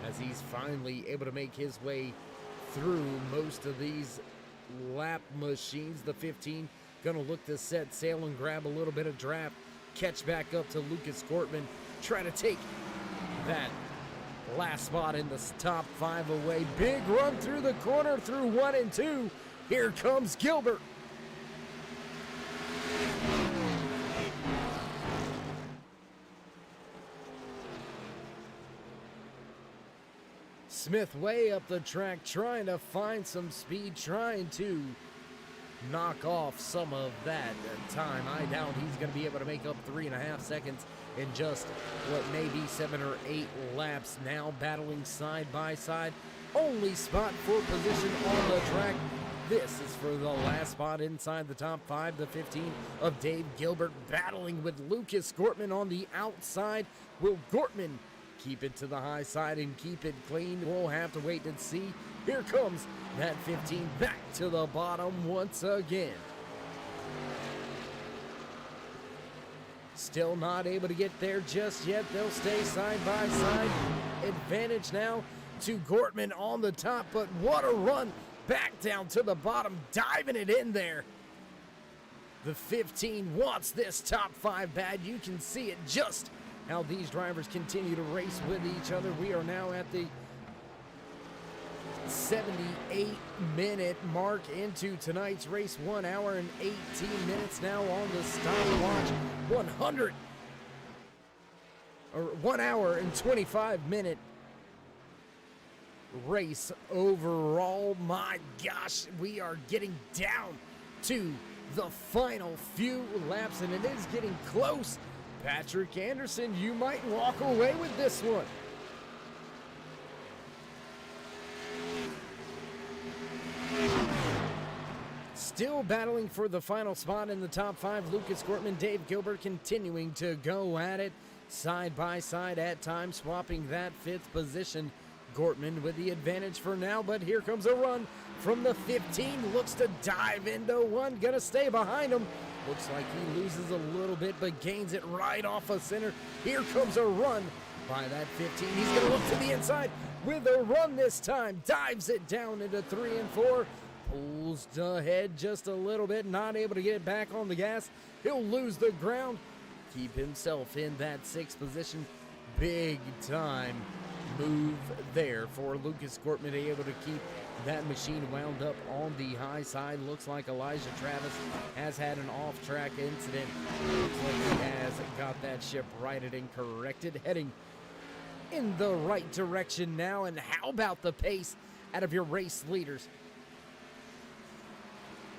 as he's finally able to make his way through most of these lap machines. The 15 gonna look to set sail and grab a little bit of draft, catch back up to Lucas Gortman, try to take that last spot in the top 5 away. Big run through the corner through 1 and 2. Here comes Gilbert. Smith way up the track, trying to find some speed, trying to knock off some of that time. I doubt he's going to be able to make up 3.5 seconds in just what may be 7 or 8 laps. Now battling side by side, only spot for position on the track. This is for the last spot inside the top 5, the 15 of Dave Gilbert battling with Lucas Gortman on the outside. Will Gortman keep it to the high side and keep it clean? We'll have to wait and see. Here comes that 15 back to the bottom once again. Still not able to get there just yet. They'll stay side by side. Advantage now to Gortman on the top, but what a run back down to the bottom, diving it in there. The 15 wants this top 5 bad. You can see it just how these drivers continue to race with each other. We are now at the 78-minute mark into tonight's race. 1 hour and 18 minutes now on the stopwatch. 1 hour and 25-minute race overall. My gosh, we are getting down to the final few laps, and it is getting close. Patrick Anderson, you might walk away with this one. Still battling for the final spot in the top 5. Lucas Gortman, Dave Gilbert continuing to go at it side by side, at times swapping that 5th position. Gortman with the advantage for now, but here comes a run from the 15. Looks to dive into one, gonna stay behind him. Looks like he loses a little bit, but gains it right off of center. Here comes a run by that 15. He's gonna look to the inside with a run this time. Dives it down into 3 and 4. Pulls ahead just a little bit, not able to get it back on the gas. He'll lose the ground. Keep himself in that 6th position. Big time move there for Lucas Gortman, able to keep that machine wound up on the high side. Looks like Elijah Travis has had an off-track incident. Looks like he has got that ship righted and corrected, heading in the right direction now. And how about the pace out of your race leaders?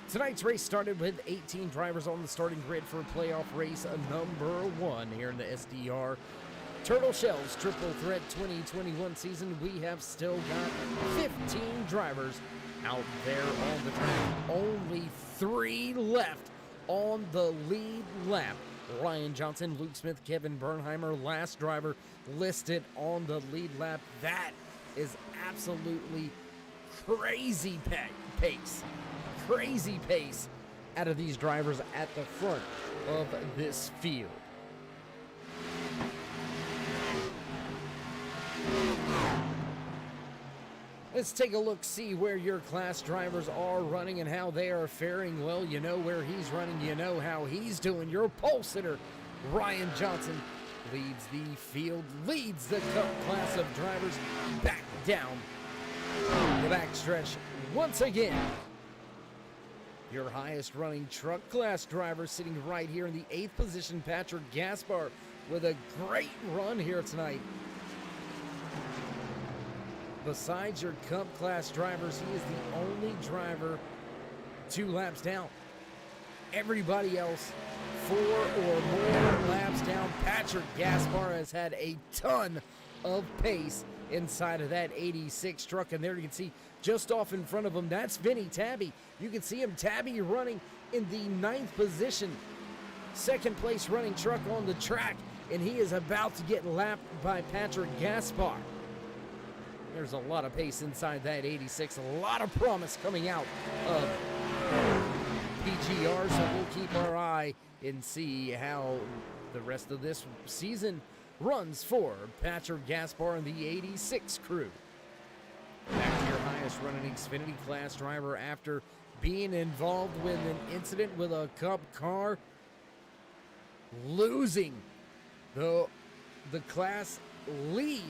Tonight's race started with 18 drivers on the starting grid for playoff race number 1 here in the SDR Turtle Shells Triple Threat 2021 season. We have still got 15 drivers out there on the track. Only 3 left on the lead lap. Ryan Johnson, Luke Smith, Kevin Bernheimer, last driver listed on the lead lap. That is absolutely crazy pace. Crazy pace out of these drivers at the front of this field. Let's take a look, see where your class drivers are running and how they are faring. Well, you know where he's running, you know how he's doing. Your pole sitter, Ryan Johnson, leads the field, leads the Cup class of drivers back down the backstretch once again. Your highest running truck class driver sitting right here in the 8th position, Patrick Gaspar, with a great run here tonight. Besides your Cup class drivers, he is the only driver 2 laps down. Everybody else 4 or more laps down. Patrick Gaspar has had a ton of pace inside of that 86 truck, and there you can see just off in front of him, that's Vinny Tabby. You can see him, Tabby, running in the 9th position, 2nd place running truck on the track, and he is about to get lapped by Patrick Gaspar. There's a lot of pace inside that 86, a lot of promise coming out of PGR, so we'll keep our eye and see how the rest of this season runs for Patrick Gaspar and the 86 crew. Back to your highest running Xfinity class driver after being involved with an incident with a Cup car, losing the class lead.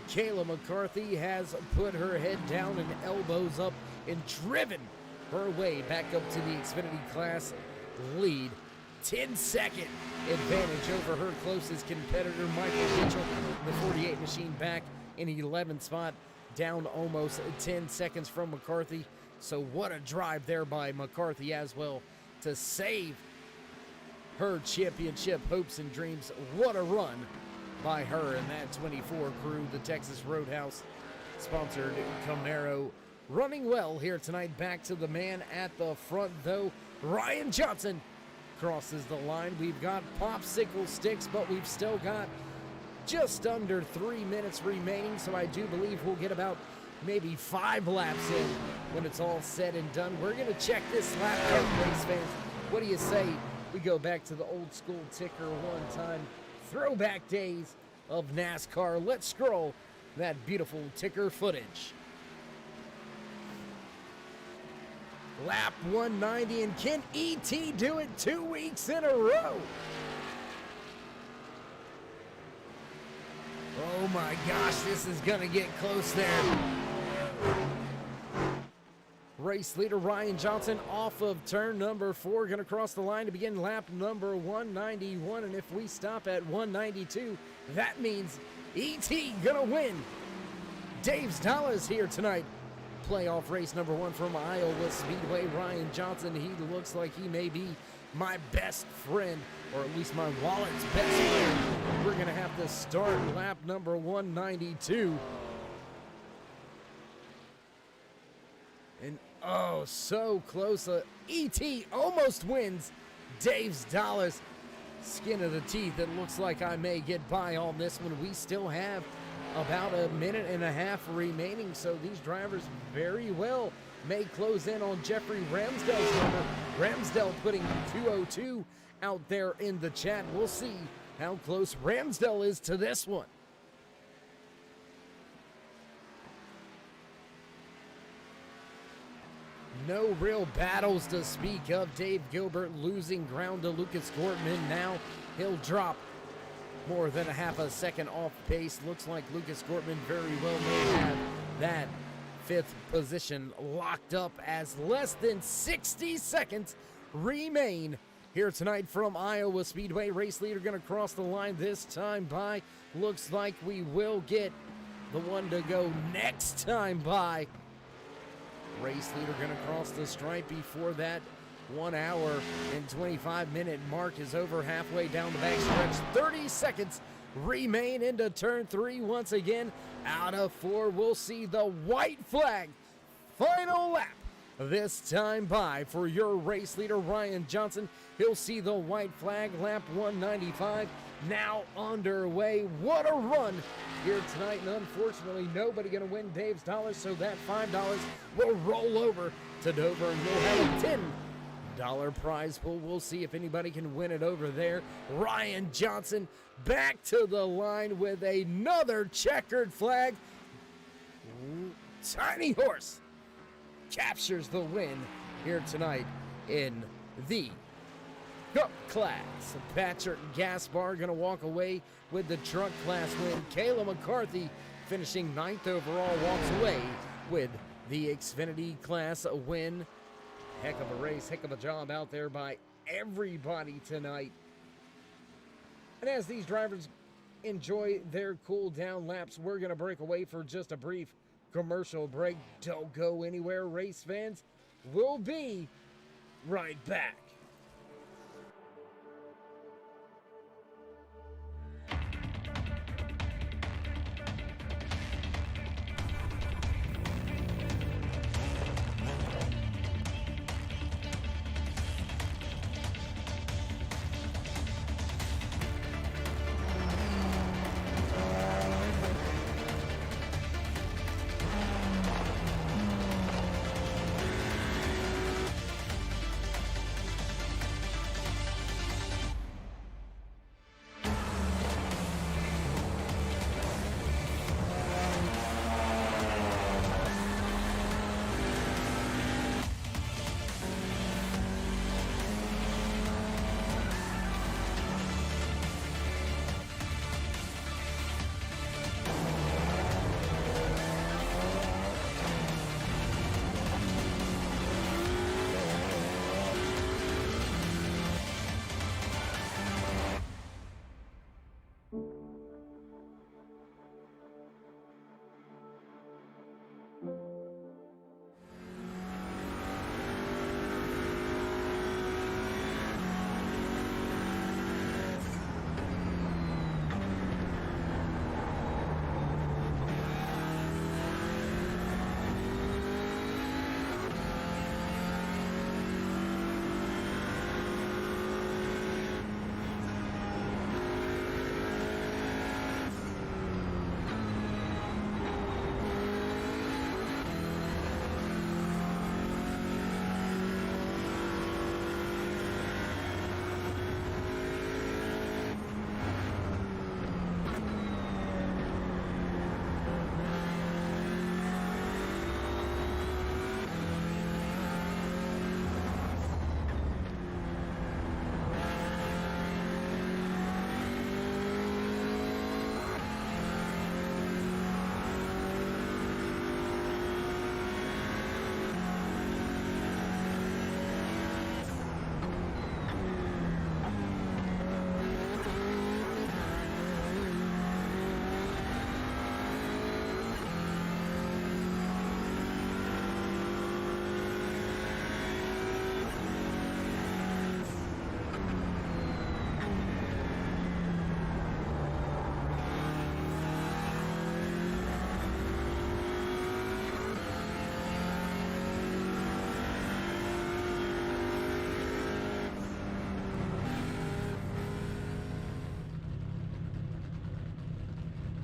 Kayla McCarthy has put her head down and elbows up and driven her way back up to the Xfinity class lead. 10-second advantage over her closest competitor, Michael Mitchell. The 48 machine back in 11th spot, down almost 10 seconds from McCarthy. So what a drive there by McCarthy as well to save her championship hopes and dreams. What a run by her and that 24 crew, the Texas Roadhouse sponsored Camaro. Running well here tonight. Back to the man at the front though. Ryan Johnson crosses the line. We've got popsicle sticks, but we've still got just under 3 minutes remaining, so I do believe we'll get about maybe 5 laps in when it's all said and done. We're going to check this lap count, race fans. What do you say we go back to the old school ticker one time? Throwback days of NASCAR. Let's scroll that beautiful ticker footage. Lap 190, and can ET do it 2 weeks in a row? Oh my gosh, this is gonna get close there. Race leader Ryan Johnson off of turn number 4, gonna cross the line to begin lap number 191, and if we stop at 192, that means ET gonna win. Dave's Dollars here tonight. Playoff race number 1 from Iowa Speedway. Ryan Johnson, he looks like he may be my best friend, or at least my wallet's best friend. We're gonna have to start lap number 192. And oh, so close. ET almost wins. Dave's Dollars. Skin of the teeth. It looks like I may get by on this one. We still have about a minute and a half remaining, so these drivers very well may close in on Jeffrey Ramsdell's number. Ramsdell putting 2:02 out there in the chat. We'll see how close Ramsdell is to this one. No real battles to speak of. Dave Gilbert losing ground to Lucas Gortman. Now he'll drop more than a half a second off pace. Looks like Lucas Gortman very well may have that 5th position locked up as less than 60 seconds remain here tonight from Iowa Speedway. Race leader going to cross the line this time by. Looks like we will get the one to go next time by. Race leader going to cross the stripe before that 1 hour and 25-minute mark is over, halfway down the backstretch. 30 seconds remain into turn 3 once again. Out of 4, we'll see the white flag. Final lap this time by for your race leader, Ryan Johnson. He'll see the white flag. Lap 195 now underway. What a run here tonight, and unfortunately nobody going to win Dave's Dollars, so that $5 will roll over to Dover, and we'll have a $10 prize pool. We'll see if anybody can win it over there. Ryan Johnson back to the line with another checkered flag. Tiny Horse captures the win here tonight in the Cup class. Patrick Gaspar going to walk away with the truck class win. Kayla McCarthy finishing 9th overall walks away with the Xfinity class win. Heck of a race, heck of a job out there by everybody tonight. And as these drivers enjoy their cool down laps, we're going to break away for just a brief commercial break. Don't go anywhere, race fans. We'll be right back.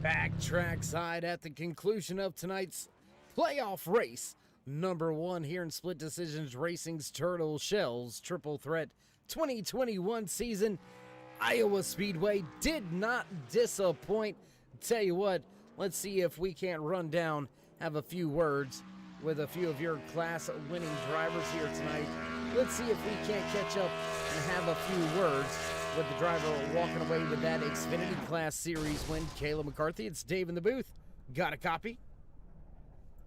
back trackside at the conclusion of tonight's playoff race. Number 1 here in Split Decisions Racing's Turtle Shells Triple Threat 2021 season. Iowa Speedway did not disappoint. Tell you what, let's see if we can't run down, have a few words with a few of your class winning drivers here tonight. Let's see if we can't catch up and have a few words with the driver walking away with that Xfinity Class Series win, Kayla McCarthy. It's Dave in the booth. Got a copy?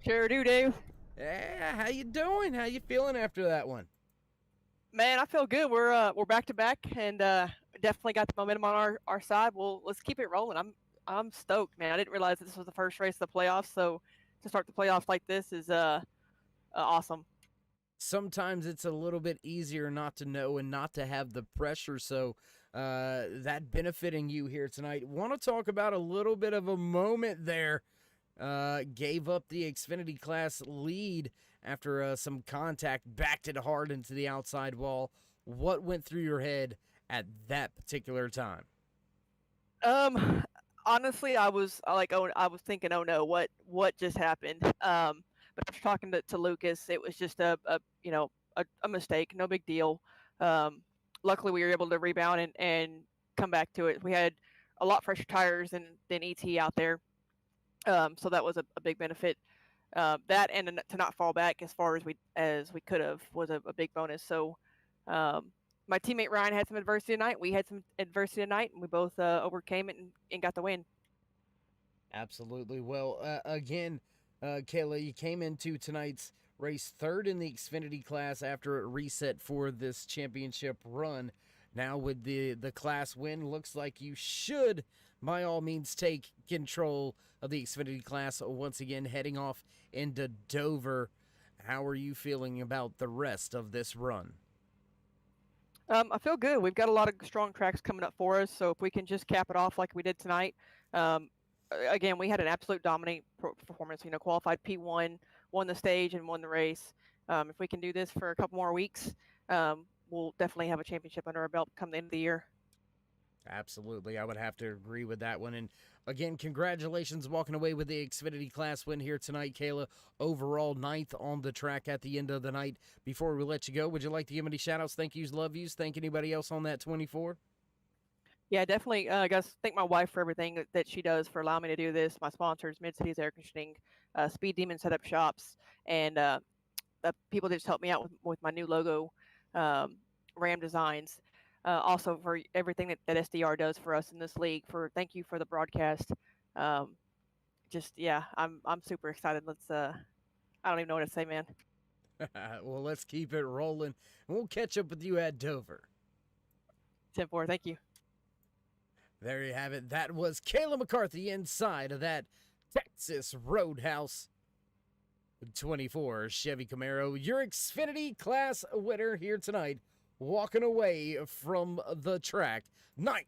Sure do, Dave. Yeah, how you doing? How you feeling after that one? Man, I feel good. We're back to back, and definitely got the momentum on our side. Well, let's keep it rolling. I'm stoked, man. I didn't realize that this was the first race of the playoffs, so to start the playoffs like this is awesome. Sometimes it's a little bit easier not to know and not to have the pressure, so that benefiting you here tonight. Want to talk about a little bit of a moment there. Gave up the Xfinity Class lead after some contact, backed it hard into the outside wall. What went through your head at that particular time? Honestly, I was thinking, oh no, what just happened? But after talking to Lucas, it was just a mistake, no big deal. Luckily, we were able to rebound and come back to it. We had a lot fresher tires than ET out there, so that was a big benefit. That and to not fall back as far as we could have was a big bonus. So my teammate Ryan had some adversity tonight. We had some adversity tonight, and we both overcame it and got the win. Absolutely. Well, again, Kayla, you came into tonight's race third in the Xfinity Class after a reset for this championship run. Now with the class win, looks like you should, by all means, take control of the Xfinity Class once again, heading off into Dover. How are you feeling about the rest of this run? I feel good. We've got a lot of strong tracks coming up for us, so if we can just cap it off like we did tonight. Again, we had an absolute dominant performance. Qualified P1, won the stage, and won the race. If we can do this for a couple more weeks, we'll definitely have a championship under our belt come the end of the year. Absolutely. I would have to agree with that one. And again, congratulations walking away with the Xfinity Class win here tonight, Kayla. Overall, 9th on the track at the end of the night. Before we let you go, would you like to give any shout-outs, thank yous, love yous, thank anybody else on that 24? Yeah, definitely. I guess thank my wife for everything that she does for allowing me to do this. My sponsors, Mid-Cities Air Conditioning, Speed Demon Setup Shops, and the people that just helped me out with my new logo, Ram Designs. Also for everything that SDR does for us in this league. Thank you for the broadcast. I'm super excited. I don't even know what to say, man. Well, let's keep it rolling, and we'll catch up with you at Dover. 10-4, thank you. There you have it. That was Kayla McCarthy inside of that Texas Roadhouse 24 Chevy Camaro, your Xfinity Class winner here tonight, walking away from the track 9th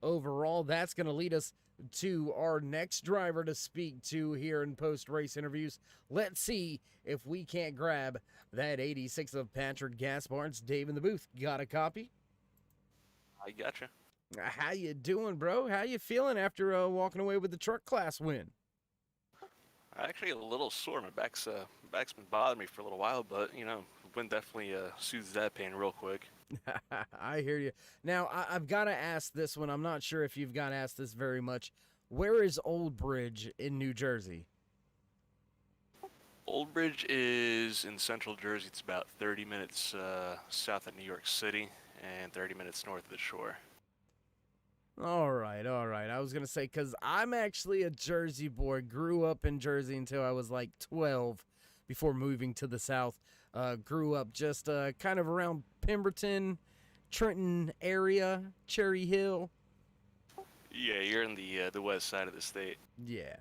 overall. That's going to lead us to our next driver to speak to here in post-race interviews. Let's see if we can't grab that 86 of Patrick Gaspard's. Dave in the booth, got a copy? I gotcha. How you doing, bro? How you feeling after walking away with the truck class win? Actually, a little sore. My back's been bothering me for a little while, but win definitely soothes that pain real quick. I hear you. Now, I've got to ask this one. I'm not sure if you've got asked this very much. Where is Old Bridge in New Jersey? Old Bridge is in central Jersey. It's about 30 minutes south of New York City and 30 minutes north of the shore. All right. I was going to say, because I'm actually a Jersey boy. Grew up in Jersey until I was like 12 before moving to the South. Grew up just kind of around Pemberton, Trenton area, Cherry Hill. Yeah, you're in the west side of the state. Yeah.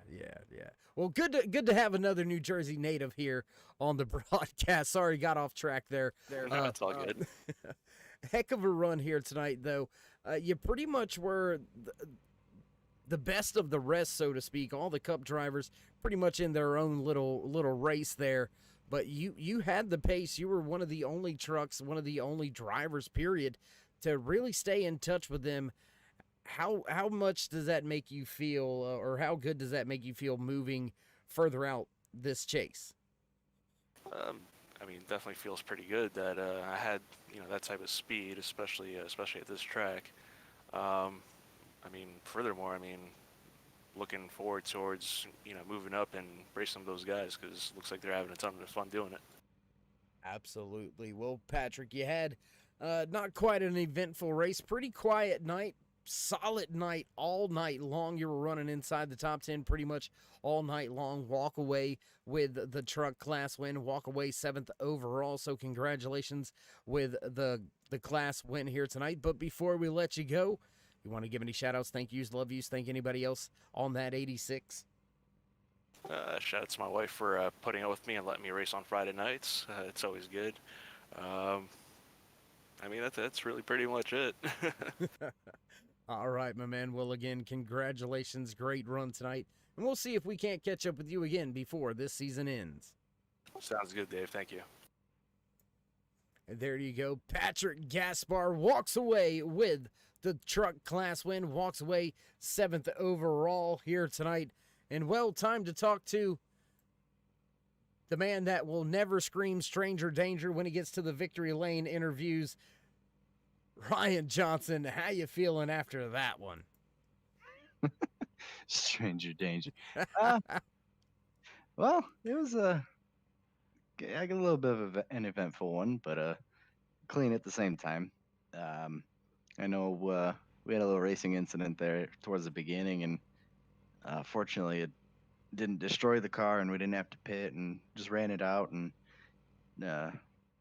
Well, good to have another New Jersey native here on the broadcast. Sorry, got off track there. No, it's all good. Heck of a run here tonight, though. You pretty much were the best of the rest, so to speak. All the Cup drivers pretty much in their own little race there. But you had the pace. You were one of the only trucks, one of the only drivers, period, to really stay in touch with them how much does that make you feel, or how good does that make you feel moving further out this chase? I mean, definitely feels pretty good that I had that type of speed, especially at this track. I mean, furthermore, I mean, looking forward towards moving up and racing some of those guys because it looks like they're having a ton of fun doing it. Absolutely. Well, Patrick, you had not quite an eventful race, pretty quiet night, solid night all night long. You were running inside the top 10 pretty much all night long. Walk away with the truck class win, walk away 7th overall. So congratulations with the class win here tonight. But before we let you go, you want to give any shout outs, thank yous, love yous, thank anybody else on that 86? Shout out to my wife for putting up with me and letting me race on Friday nights. It's always good. I mean, that's really pretty much it. All right, my man. Well, again, congratulations. Great run tonight. And we'll see if we can't catch up with you again before this season ends. Sounds good, Dave. Thank you. And there you go. Patrick Gaspar walks away with the truck class win, walks away 7th overall here tonight. And well, time to talk to the man that will never scream stranger danger when he gets to the victory lane interviews. Ryan Johnson, how you feeling after that one? Stranger danger. Uh, well, it was I got a little bit of an eventful one, but clean at the same time. I know we had a little racing incident there towards the beginning, and fortunately it didn't destroy the car, and we didn't have to pit, and just ran it out and uh,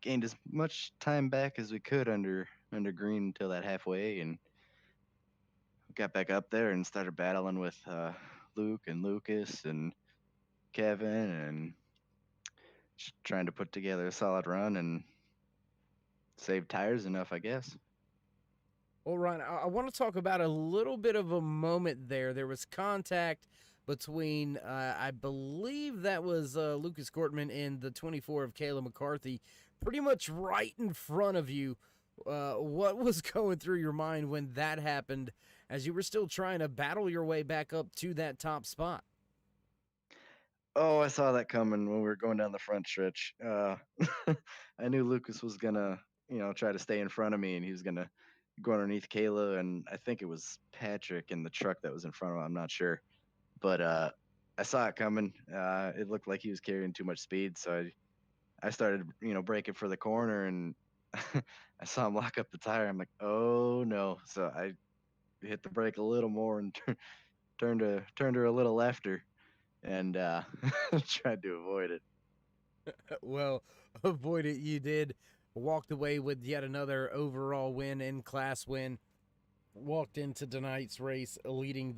gained as much time back as we could under green until that halfway, and got back up there and started battling with Luke and Lucas and Kevin, and just trying to put together a solid run and save tires enough, I guess. Well, Ryan, I want to talk about a little bit of a moment there. There was contact between, I believe that was Lucas Gortman and the 24 of Kayla McCarthy, pretty much right in front of you. What was going through your mind when that happened as you were still trying to battle your way back up to that top spot? Oh, I saw that coming when we were going down the front stretch. I knew Lucas was gonna, try to stay in front of me, and he was gonna go underneath Kayla, and I think it was Patrick in the truck that was in front of him. I'm not sure, but I saw it coming. It looked like he was carrying too much speed, so I started, braking for the corner, and I saw him lock up the tire. I'm like, oh no! So I hit the brake a little more and turned her a little lefter, and tried to avoid it. Well, avoid it you did. Walked away with yet another overall win and class win. Walked into tonight's race leading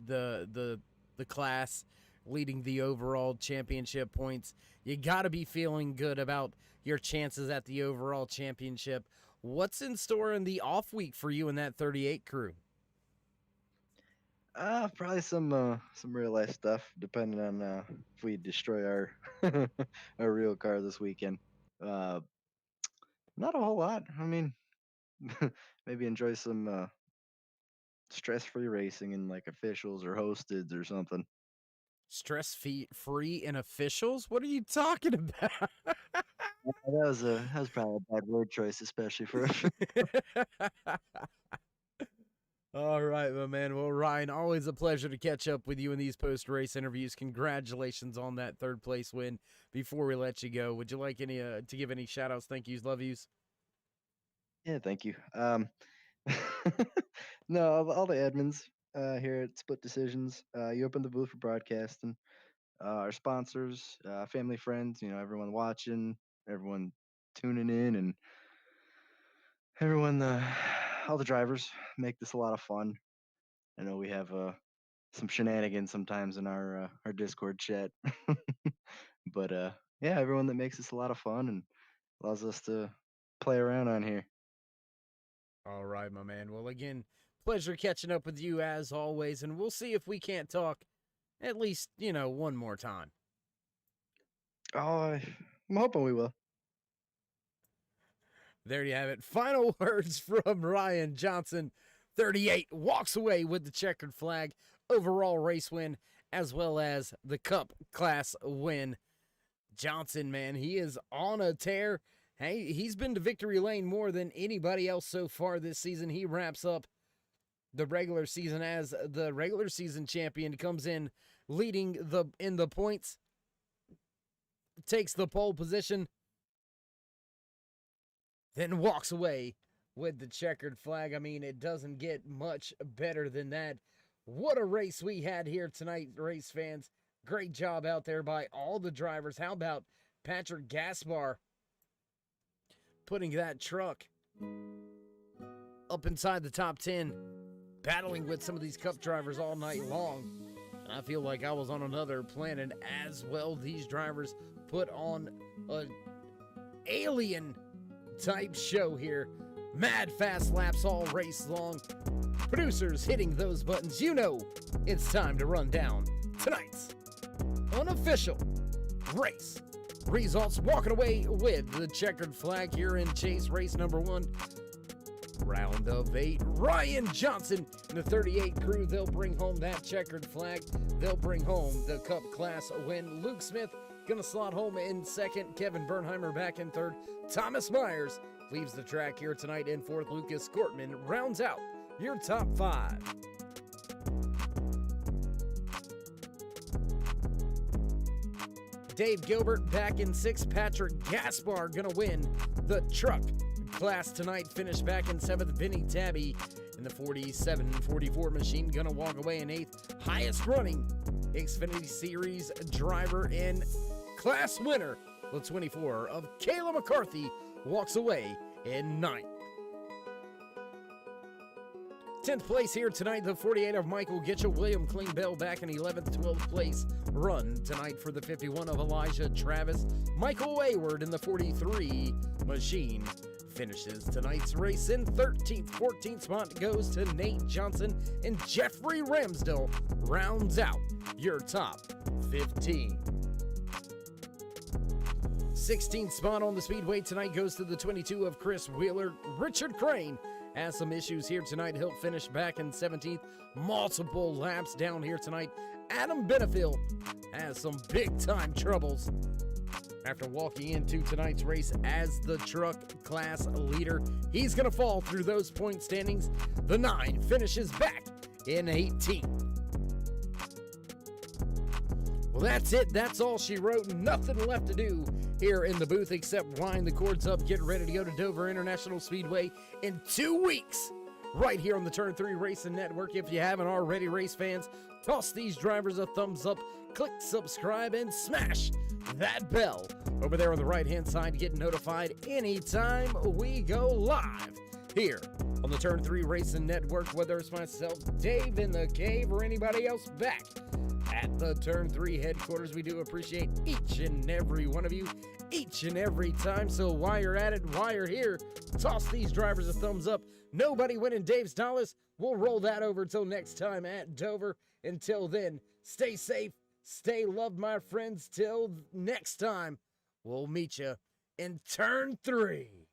the class, leading the overall championship points. You got to be feeling good about your chances at the overall championship. What's in store in the off week for you and that 38 crew? Probably some real life stuff, depending on if we destroy our our real car this weekend. Uh, Not a whole lot. I mean, maybe enjoy some stress-free racing in like officials or hosteds or something. Stress free in officials? What are you talking about? That was probably a bad word choice, especially for All right, my man. Well, Ryan, always a pleasure to catch up with you in these post-race interviews. Congratulations on that third place win. Before we let you go, would you like any to give any shout-outs, thank yous, love yous? Yeah, thank you. No, all the admins here at Split Decisions. You opened the booth for broadcasting. Our sponsors, family, friends. Everyone watching, everyone tuning in, and everyone, all the drivers make this a lot of fun. I know we have some shenanigans sometimes in our Discord chat, but yeah, everyone that makes this a lot of fun and allows us to play around on here. All right, my man. Well, again, pleasure catching up with you as always, and we'll see if we can't talk at least, one more time. Oh, I'm hoping we will. There you have it. Final words from Ryan Johnson, 38 walks away with the checkered flag, overall race win, as well as the Cup class win. Johnson, man, he is on a tear. Hey, he's been to victory lane more than anybody else so far this season. He wraps up the regular season as the regular season champion, comes in leading in the points, takes the pole position, then walks away with the checkered flag. I mean, it doesn't get much better than that. What a race we had here tonight, race fans. Great job out there by all the drivers. How about Patrick Gaspar putting that truck up inside the top 10, battling with some of these Cup drivers all night long. And I feel like I was on another planet as well. These drivers put on an alien type show here. Mad fast laps all race long. Producers hitting those buttons. You know it's time to run down tonight's unofficial race results. Walking away with the checkered flag here in Chase race number 1. Round of 8, Ryan Johnson and the 38 crew, they'll bring home that checkered flag. They'll bring home the Cup class win. Luke Smith gonna slot home in second. Kevin Bernheimer back in third. Thomas Myers leaves the track here tonight in fourth. Lucas Gortman rounds out your top 5. Dave Gilbert back in 6th. Patrick Gaspar gonna win the truck class tonight. Finished back in 7th. Vinny Tabby in the 47-44 machine gonna walk away in 8th. Highest running Xfinity Series driver and class winner, the 24 of Kayla McCarthy, walks away in 9th. 10th place here tonight, the 48 of Michael Gitchell. William Klingbeil back in 11th. 12th place run tonight for the 51 of Elijah Travis. Michael Wayward in the 43 machine finishes tonight's race in 13th. 14th spot goes to Nate Johnson, and Jeffrey Ramsdell rounds out your top 15. 16th spot on the speedway tonight goes to the 22 of Chris Wheeler. Richard Crane has some issues here tonight. He'll finish back in 17th. Multiple laps down here tonight. Adam Benefield has some big-time troubles after walking into tonight's race as the truck class leader. He's going to fall through those point standings. The 9 finishes back in 18th. Well, that's it. That's all she wrote. Nothing left to do here in the booth except wind the cords up, get ready to go to Dover International Speedway in 2 weeks, right here on the Turn 3 Racing Network. If you haven't already, race fans, toss these drivers a thumbs up, click subscribe, and smash that bell over there on the right-hand side to get notified anytime we go live here on the Turn 3 Racing Network, whether it's myself, Dave in the Cave, or anybody else back at the Turn 3 headquarters. We do appreciate each and every one of you, each and every time. So while you're at it, while you're here, toss these drivers a thumbs up. Nobody winning Dave's dollars. We'll roll that over until next time at Dover. Until then, stay safe, stay loved, my friends. Till next time, we'll meet you in Turn 3.